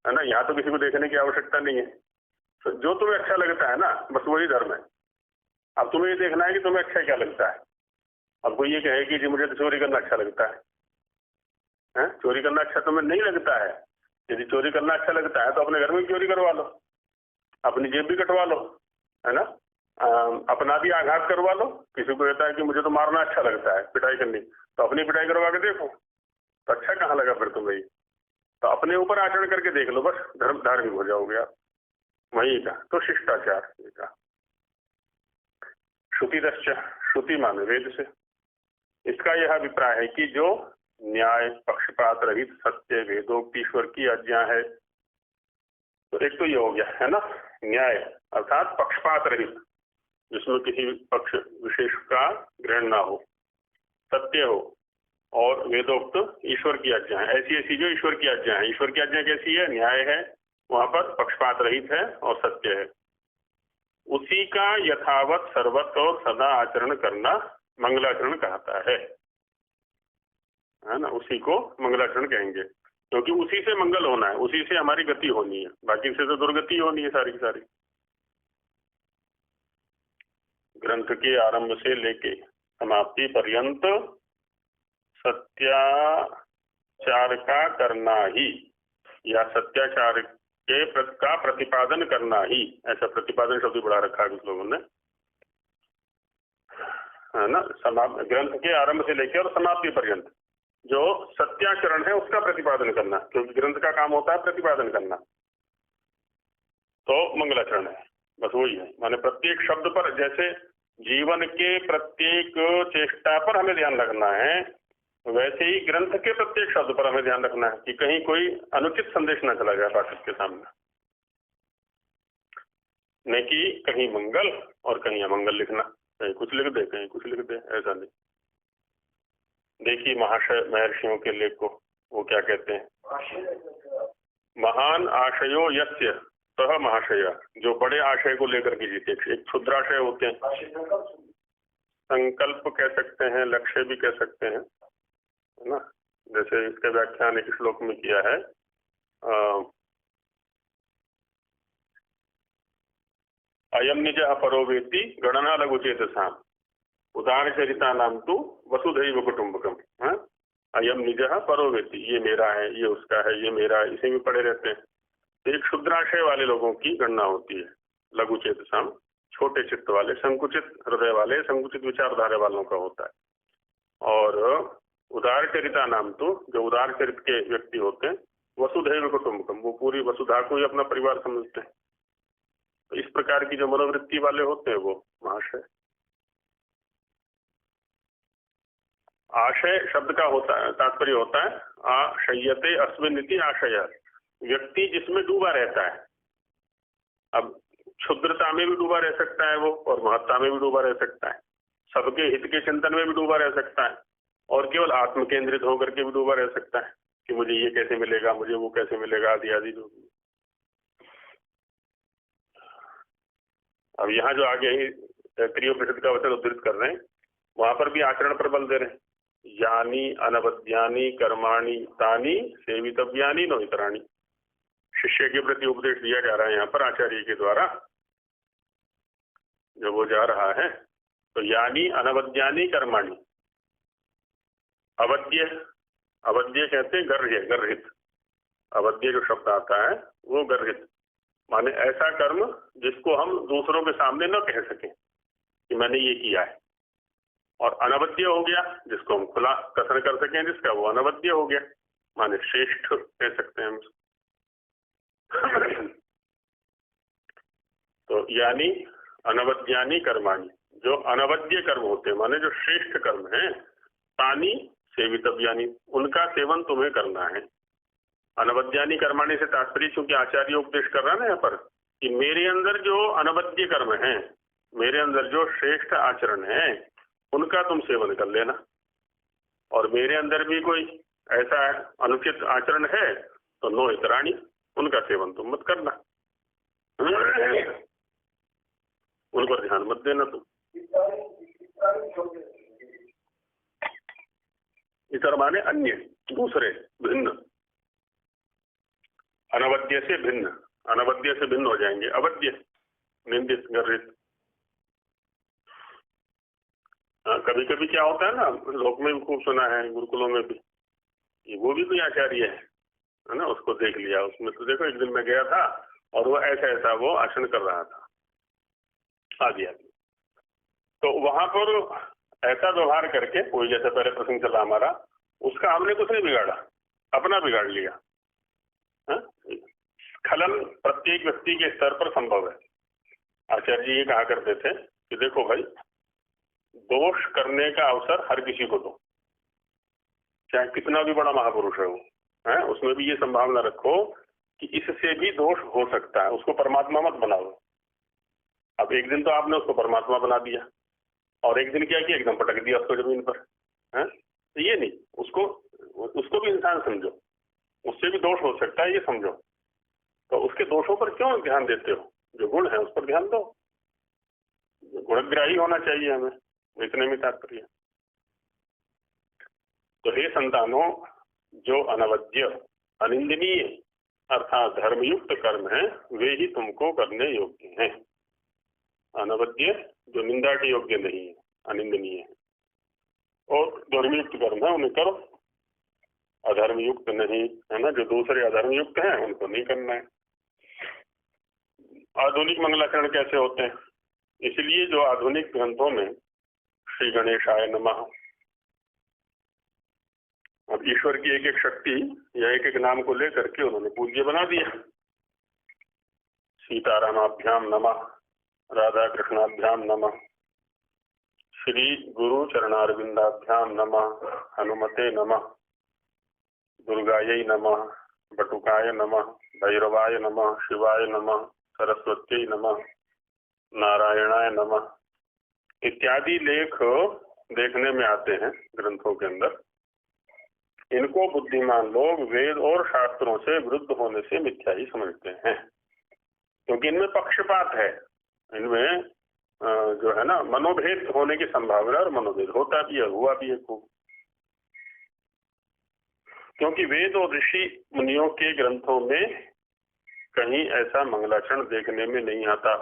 है ना। यहाँ तो किसी को देखने की आवश्यकता नहीं है, तो जो तुम्हें अच्छा लगता है ना बस वही धर्म है। अब तुम्हें ये देखना है कि तुम्हें अच्छा क्या लगता है। अब कोई ये कहे कि जी मुझे तो चोरी करना अच्छा लगता है, चोरी करना अच्छा तुम्हें नहीं लगता है। यदि चोरी करना अच्छा लगता है तो अपने घर में चोरी करवा लो, अपनी जेब भी कटवा लो, है ना। अपना भी आघात करवा लो। किसी को कहता है कि मुझे तो मारना अच्छा लगता है, पिटाई करनी, तो अपनी पिटाई करवा के देखो, तो अच्छा कहाँ लगा फिर तुम्हें। तो अपने ऊपर आचरण करके देख लो, बस धार्मिक हो जाओगे आप। वही का तो शिष्टाचार का। श्रुतिदश्च, श्रुति माने वेद से। इसका यह अभिप्राय है कि जो न्याय, पक्षपात रहित, सत्य, वेदोक्ति, ईश्वर की आज्ञा है। तो एक तो ये हो गया, है ना, न्याय अर्थात पक्षपात रहित, जिसमें किसी पक्ष विशेष का ग्रहण ना हो, सत्य हो, और वेदोक्त ईश्वर की आज्ञा है। ऐसी ऐसी जो ईश्वर की आज्ञा है। ईश्वर की आज्ञा कैसी है? न्याय है, वहां पर पक्षपात रहित है और सत्य है। उसी का यथावत सर्वत और सदा आचरण करना मंगलाचरण कहता है ना। उसी को मंगलाचरण कहेंगे, क्योंकि उसी से मंगल होना है, उसी से हमारी गति होनी है, बाकी से तो दुर्गति होनी है सारी की सारी। ग्रंथ के आरंभ से लेके समाप्ति पर्यंत सत्याचार का करना ही, या सत्याचार के का प्रतिपादन करना ही, ऐसा प्रतिपादन शब्द बढ़ा रखा है कुछ लोगों ने, है ना। ग्रंथ के आरंभ से लेकर और समाप्ति पर्यंत जो सत्याचरण है उसका प्रतिपादन करना, क्योंकि ग्रंथ का काम होता है प्रतिपादन करना, तो मंगलाचरण है। बस वही है, माने प्रत्येक शब्द पर, जैसे जीवन के प्रत्येक चेष्टा पर हमें ध्यान रखना है, वैसे ही ग्रंथ के प्रत्येक शब्द पर हमें ध्यान रखना है कि कहीं कोई अनुचित संदेश न चला जाए पाठक के सामने, नहीं कि कहीं मंगल और कहीं अमंगल लिखना, कहीं कुछ लिख दे कहीं कुछ लिख दे, ऐसा नहीं। देखिए महर्षियों के लेख को, वो क्या कहते हैं, महान आशयो यस्य सह महाशय, जो बड़े आशय को लेकर के जीते। एक क्षुद्राशय होते हैं, संकल्प कह सकते हैं, लक्ष्य भी कह सकते हैं, है ना। जैसे इसका व्याख्यान एक श्लोक में किया है, अयम निज परो वेति गणना लघु चेतसाम उदार चरिता नाम तो वसुधैव कुटुंबकम। अयम निज परो वेति, ये मेरा है, ये उसका है, ये मेरा है, इसी में पड़े रहते हैं। तो एक क्षुद्राशय वाले लोगों की गणना होती है, लघु चेतसाम, छोटे चित्त वाले, संकुचित हृदय वाले, संकुचित विचारधारा वालों का होता है। और उदार चरिता नाम तो, जो उदार चरित के व्यक्ति होते हैं, वसुधैव कुटुंबकम, वो पूरी वसुधा को ही अपना परिवार समझते हैं। तो इस प्रकार की जो मनोवृत्ति वाले होते हैं वो महाशय। आशय शब्द का होता है, तात्पर्य होता है आशयते अस्मिन् इति आशय, व्यक्ति जिसमें डूबा रहता है। अब क्षुद्रता में भी डूबा रह सकता है वो, और महत्ता में भी डूबा रह सकता है, सबके हित के चिंतन में भी डूबा रह सकता है, और केवल आत्म केंद्रित होकर के भी डूबा रह सकता है कि मुझे ये कैसे मिलेगा, मुझे वो कैसे मिलेगा, आदि आदि जो। अब यहाँ जो आगे ही तैत्तिरीयोपनिषद का वचन उद्धृत कर रहे हैं, वहां पर भी आचरण पर बल दे रहे हैं। यानी अनवद्यानि कर्माणि तानि सेवितव्यानि नो इतराणि। शिष्य के प्रति उपदेश दिया जा रहा है यहाँ पर आचार्य के द्वारा, जब वो जा रहा है। तो यानी अनवद्यानि कर्माणि, अवद्य, अवद्य कहते हैं गर्ह्य, गर्हित। अवद्य जो शब्द आता है वो गर्हित, माने ऐसा कर्म जिसको हम दूसरों के सामने न कह सकें कि मैंने ये किया है। और अनवद्य हो गया जिसको हम खुला कथन कर सकें, जिसका वो अनवद्य हो गया, माने श्रेष्ठ कह सकते हैं हम। तो यानी अनवद्यानि कर्माणि, जो अनवद्य कर्म होते हैं, माने जो श्रेष्ठ कर्म है, तानि सेवितव्यानि, उनका सेवन तुम्हें करना है। अनवद्यानि कर्माणि से तात्पर्य, क्योंकि आचार्य उपदेश कर रहा है ना यहाँ पर, कि मेरे अंदर जो अनवद्य कर्म है, मेरे अंदर जो श्रेष्ठ आचरण है, उनका तुम सेवन कर लेना। और मेरे अंदर भी कोई ऐसा अनुचित आचरण है तो नो इतराणी, उनका सेवन तुम मत करना, उन पर ध्यान मत देना तुम। इतर माने अन्य, दूसरे, भिन्न। अनवद्य से भिन्न, अनवद्य से भिन्न हो जाएंगे, अवद्य, निंदित, गर्वित। कभी कभी क्या होता है ना, लोक में भी खूब सुना है, गुरुकुलों में भी, वो भी कोई आचार्य है ना, उसको देख लिया, उसमें तो देखो एक दिन मैं गया था और वो ऐसा ऐसा वो आसन कर रहा था आदि आदि। तो वहां पर ऐसा व्यवहार करके कोई, जैसे पहले प्रसंग चला हमारा, उसका हमने कुछ नहीं बिगाड़ा, अपना बिगाड़ लिया। स्खलन प्रत्येक व्यक्ति के स्तर पर संभव है। आचार्य जी ये कहा करते थे कि देखो भाई, दोष करने का अवसर हर किसी को दो, चाहे कितना भी बड़ा महापुरुष है वो, है उसमें भी ये संभावना रखो कि इससे भी दोष हो सकता है, उसको परमात्मा मत बनाओ। अब एक दिन तो आपने उसको परमात्मा बना दिया और एक दिन क्या किया, एकदम पटक दिया उसको जमीन पर, है तो ये नहीं, उसको भी इंसान समझो, उससे भी दोष हो सकता है ये समझो। तो उसके दोषों पर क्यों ध्यान देते हो, जो गुण है उस पर ध्यान दो, गुणग्राही होना चाहिए हमें, इतने में तात्पर्य। तो हे संतानों, जो अनवद्य अनिंदनीय अर्थात धर्मयुक्त कर्म है वे ही तुमको करने योग्य हैं। अनवद्य जो निंदा के योग्य नहीं है, अनिंदनीय है, और धर्मयुक्त कर्म है उन्हें करो, अधर्मयुक्त नहीं, है ना, जो दूसरे अधर्मयुक्त हैं उनको नहीं करना है। आधुनिक मंगलाचरण कैसे होते हैं, इसलिए जो आधुनिक ग्रंथों में श्री गणेशाय नमः, अब ईश्वर की एक एक शक्ति या एक एक नाम को लेकर के उन्होंने पूज्य बना दिया। सीतारामाभ्याम नमः, राधा कृष्णाभ्याम नमः, श्री गुरु चरणारविंदाभ्याम नमः, हनुमते नमः, दुर्गायै नमः, बटुकाय नमः, भैरवाय नमः, शिवाय नमः, सरस्वत्यै नमः, नारायणाय नमः इत्यादि लेख देखने में आते हैं ग्रंथों के अंदर। इनको बुद्धिमान लोग वेद और शास्त्रों से विरुद्ध होने से मिथ्या ही समझते हैं, क्योंकि इनमें पक्षपात है, इनमें जो है ना मनोभेद होने की संभावना, और मनोभेद होता भी है, हुआ भी है खूब। क्योंकि वेद और ऋषि मुनियों के ग्रंथों में कहीं ऐसा मंगलाचरण देखने में नहीं आता।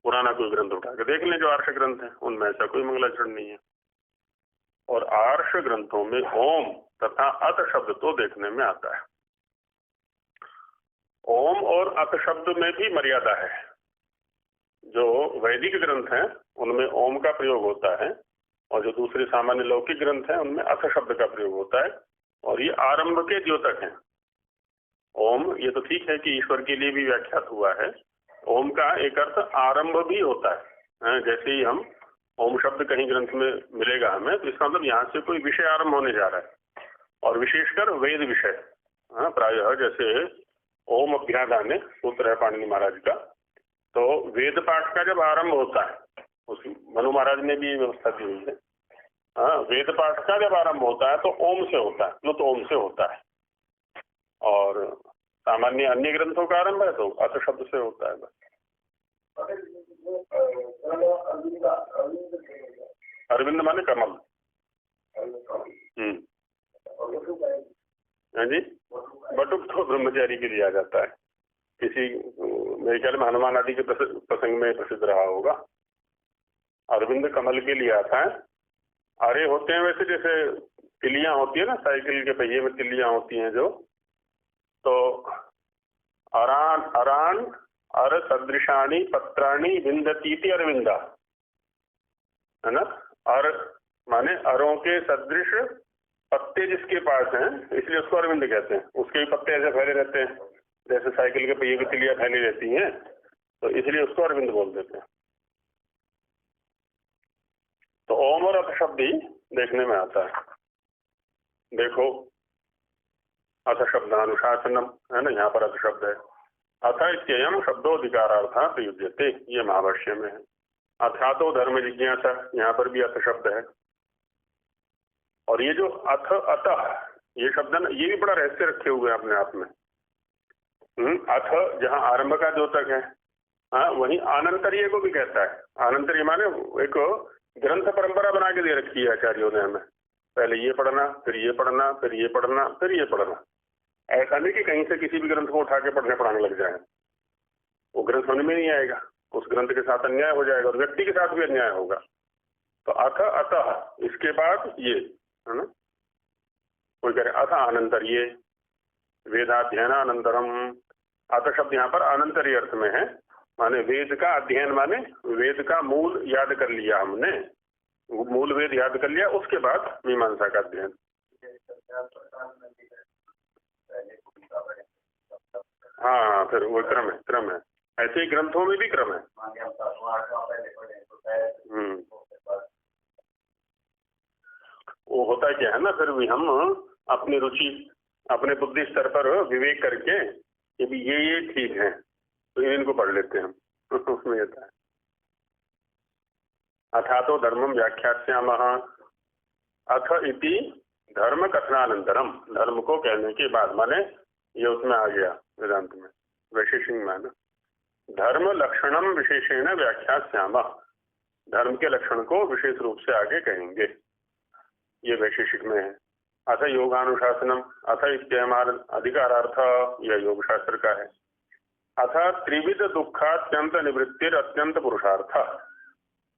पुराना कोई ग्रंथ उठा के देख लें, जो आर्ष ग्रंथ है उनमें ऐसा कोई मंगलाचरण नहीं है। और आर्ष ग्रंथों में ओम तथा अत शब्द तो देखने में आता है। ओम और अत शब्द में भी मर्यादा है। जो वैदिक ग्रंथ हैं उनमें ओम का प्रयोग होता है, और जो दूसरे सामान्य लौकिक ग्रंथ हैं उनमें अथ शब्द का प्रयोग होता है, और ये आरंभ के द्योतक हैं। ओम ये तो ठीक है कि ईश्वर के लिए भी व्याख्यात हुआ है। ओम का एक अर्थ आरंभ भी होता है। जैसे ही हम ओम शब्द कहीं ग्रंथ में मिलेगा हमें, तो इसका मतलब यहाँ से कोई विषय आरंभ होने जा रहा है, और विशेषकर वेद विषय। प्रायः जैसे ओम अभ्यादाने सूत्र है पाणिनि महाराज का, तो वेद पाठ का जब आरंभ होता है, उस मनु महाराज ने भी व्यवस्था दी हुई है। वेद पाठ का जब आरंभ होता है तो ओम से होता है, तो ओम से होता है, और सामान्य अन्य ग्रंथों का आरंभ है तो अथ शब्द से होता है बस। अरविंद माने कमल। हाँ जी, बटुक तो ब्रह्मचारी के लिए आ जाता है, किसी मेरे ख्याल में हनुमान आदि के प्रसंग में प्रसिद्ध रहा होगा। अरविंद कमल के लिए आता है। आरे होते हैं वैसे, जैसे तिलियां होती है ना, साइकिल के पहिए में तिलियां होती हैं जो, तो अरान अरान अर सदृशानी पत्राणी विंदतीति अरविंदा, है ना। अर माने अरों के सदृश पत्ते जिसके पास हैं, इसलिए उसको अरविंद कहते हैं। उसके भी पत्ते ऐसे फैले रहते हैं जैसे साइकिल के पहिए की तिलियां फैली रहती हैं, तो इसलिए उसको अरविंद बोल देते हैं। तो ओम और अथ शब्द ही देखने में आता है। देखो अथ शब्द अनुशासनम है ना, यहाँ पर अथ शब्द है। अथ इत्ययम शब्दोधिकारार्था प्रयुज्यते, ये महाभाष्य में है। अथा तो धर्म जिज्ञासा, यहाँ पर भी अथ शब्द है। और ये जो अथ अतः ये शब्द है ना, ये भी बड़ा रहस्य रखे हुए हैं अपने आप में। अथ जहाँ आरंभ का द्योतक है, हाँ, वहीं आनंतरीय को भी कहता है। आनंतरीय माने एक ग्रंथ परंपरा बना के दे रखी है आचार्यों ने हमें, पहले ये पढ़ना, फिर ये पढ़ना, फिर ये पढ़ना, फिर ये पढ़ना। ऐसा नहीं कि कहीं से किसी भी ग्रंथ को उठा के पढ़ने पढ़ाने लग जाए, वो ग्रंथ समझ में नहीं आएगा, उस ग्रंथ के साथ अन्याय हो जाएगा और व्यक्ति के साथ भी अन्याय होगा। तो अथ अतः इसके बाद ये है ना, कोई कह रहे अथ अनंतरीय वेदाध्ययनानंतरम। अथ शब्द यहाँ पर अनंतरीय अर्थ में है, माने वेद का अध्ययन, माने वेद का मूल याद कर लिया हमने, मूल वेद याद कर लिया, उसके बाद मीमांसा का अध्ययन। हाँ, फिर वो क्रम है, ऐसे ही ग्रंथों में भी क्रम है। वो होता क्या है ना, फिर भी हम अपनी रुचि, अपने बुद्धि स्तर पर विवेक करके कि भी ये ठीक है, तो इनको पढ़ लेते हैं हम। उसमें होता है अथा तो धर्मम व्याख्यास्यामः, अथ इति धर्म कथनानंतरम, धर्म को कहने के बाद, माने ये उसमें आ गया वेदांत में वैशेषिक में ना, धर्म लक्षणम विशेषेण व्याख्यास्यामः, धर्म के लक्षण को विशेष रूप से आगे कहेंगे, ये वैशेषिक में है। अथ योगानुशासनम, अथ इत्ययमान अधिकारार्थ, यह योग शास्त्र का है। अथ त्रिविध दुखात्यंत निवृत्तिर अत्यंत पुरुषार्थ,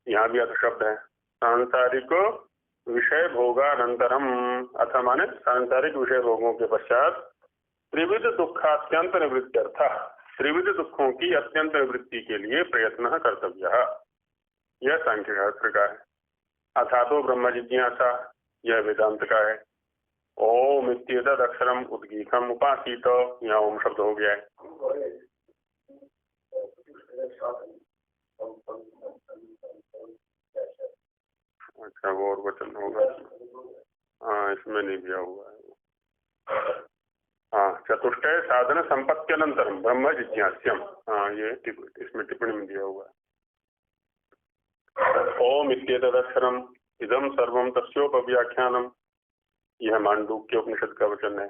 यहाँ भी अथ शब्द है। सांसारिक विषय भोगानंतरम, अथ माने सांसारिक विषय भोगों के पश्चात त्रिविध दुखात्यंत निवृत्त्यर्थ, त्रिविध दुखों की अत्यंत निवृत्ति के लिए प्रयत्न कर्तव्य, यह सांख्य शास्त्र का है। अथा तो ब्रह्म जिज्ञासा, यह वेदांत का है। ओम इत्येतद अक्षरम उद्गीतम उपासीत, यहाँ ओम शब्द हो गया है। अच्छा, वो और वचन होगा, हाँ, इसमें नहीं दिया हुआ है। हाँ, चतुष्टय साधन संपत्त्यनंतरम ब्रह्म जिज्ञास्यम, हाँ, ये इसमें टिप्पणी में दिया हुआ है। ओम इत्येतद अक्षरम इदम सर्वम तस्योपव्याख्यानम, यह मांडूक्य उपनिषद का वचन है।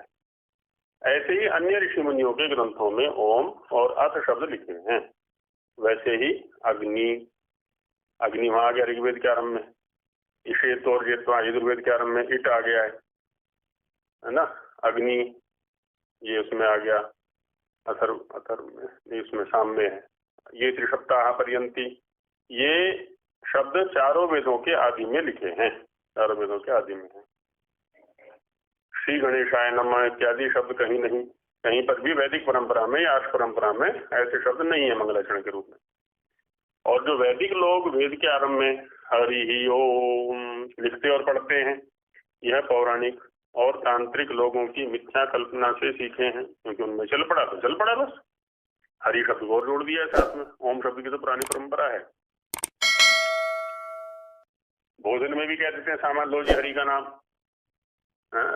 ऐसे ही अन्य ऋषि मुनियों के ग्रंथों में ओम और अथ शब्द लिखे हैं। वैसे ही अग्नि, अग्नि वहां आ गया ऋग्वेद के आरंभ में, ईशेत और जेत्वा यजुर्वेद के आरंभ में इट आ गया है ना, अग्नि ये उसमें आ गया, अथर में, इसमें साम में है। ये त्रिसप्ताह पर्यंती, ये शब्द चारों वेदों के आदि में लिखे हैं, चारों वेदों के आदि में है। श्री गणेशाय नमः इत्यादि शब्द कहीं नहीं, कहीं पर भी वैदिक परंपरा में या आर्ष परंपरा में ऐसे शब्द नहीं है मंगलाचरण के रूप में। और जो वैदिक लोग वेद के आरंभ में हरि ही ओम लिखते और पढ़ते हैं, यह पौराणिक और तांत्रिक लोगों की मिथ्या कल्पना से सीखे हैं, क्योंकि उनमें चल पड़ा तो चल पड़ा, बस हरि शब्द को और जोड़ दिया साथ में। ओम शब्द की तो पुरानी परंपरा है। भोजन में भी कह देते हैं सामान, लो जी हरि का नाम,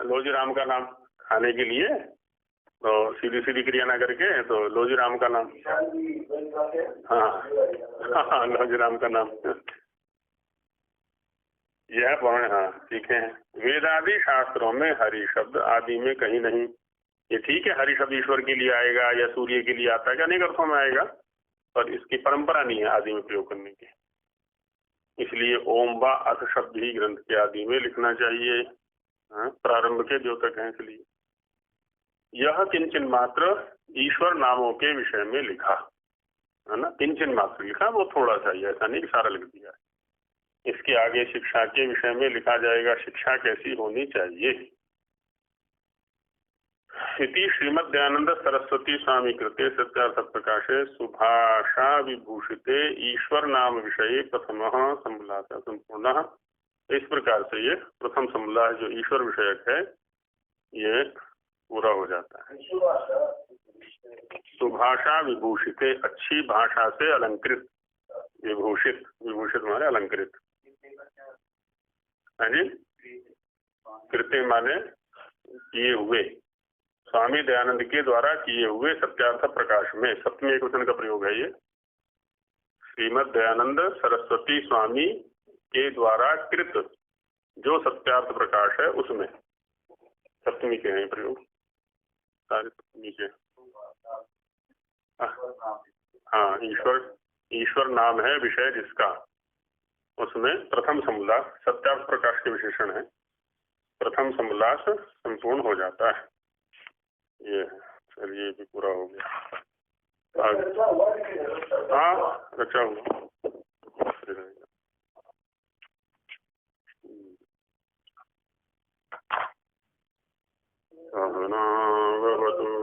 लो जी राम का नाम, खाने के लिए तो सीधी सीधी क्रिया ना करके तो लो जी राम का नाम, हाँ, लो जी राम का नाम, यह पौराणिक, हाँ, ठीक है। वेदादि शास्त्रों में हरि शब्द आदि में कहीं नहीं। ये ठीक है, हरि शब्द ईश्वर के लिए आएगा या सूर्य के लिए आता है, अनेक अर्थों में आएगा, पर इसकी परंपरा नहीं है आदि में प्रयोग करने की। इसलिए ओम व अथ शब्द ही ग्रंथ के आदि में लिखना चाहिए, प्रारंभ के द्योतक हैं। इसलिए यह किंचन मात्र ईश्वर नामों के विषय में लिखा है ना, किंचन मात्र लिखा, वो थोड़ा सा ही, ऐसा नहीं कि सारा लिख दिया है। इसके आगे शिक्षा के विषय में लिखा जाएगा, शिक्षा कैसी होनी चाहिए। इति श्रीमद् दयानंद सरस्वती स्वामी कृते सत्यार्थ प्रकाशे सुभाषा विभूषिते ईश्वर नाम विषय प्रथम समूलाह संपूर्ण। इस प्रकार से ये प्रथम समूलाह जो ईश्वर विषयक है ये पूरा हो जाता है। सुभाषा विभूषिते, अच्छी भाषा से अलंकृत, विभूषित, विभूषित माने अलंकृत, हाँ जी, कृत्य माने किए हुए, स्वामी दयानंद के द्वारा किए हुए सत्यार्थ प्रकाश में, सप्तमी एक वचन का प्रयोग है ये। श्रीमद् दयानंद सरस्वती स्वामी के द्वारा कृत जो सत्यार्थ प्रकाश है उसमें, सप्तमी के हैं प्रयोग, सारे सप्तमी के। हाँ, ईश्वर नाम है विषय जिसका, उसमें प्रथम समोल्लास सत्यार्थ प्रकाश के विशेषण है, प्रथम समोल्लास संपूर्ण हो जाता है। ये है, चलिए भी पूरा हो गया। हाँ, रचा हुआ सहना भवतु।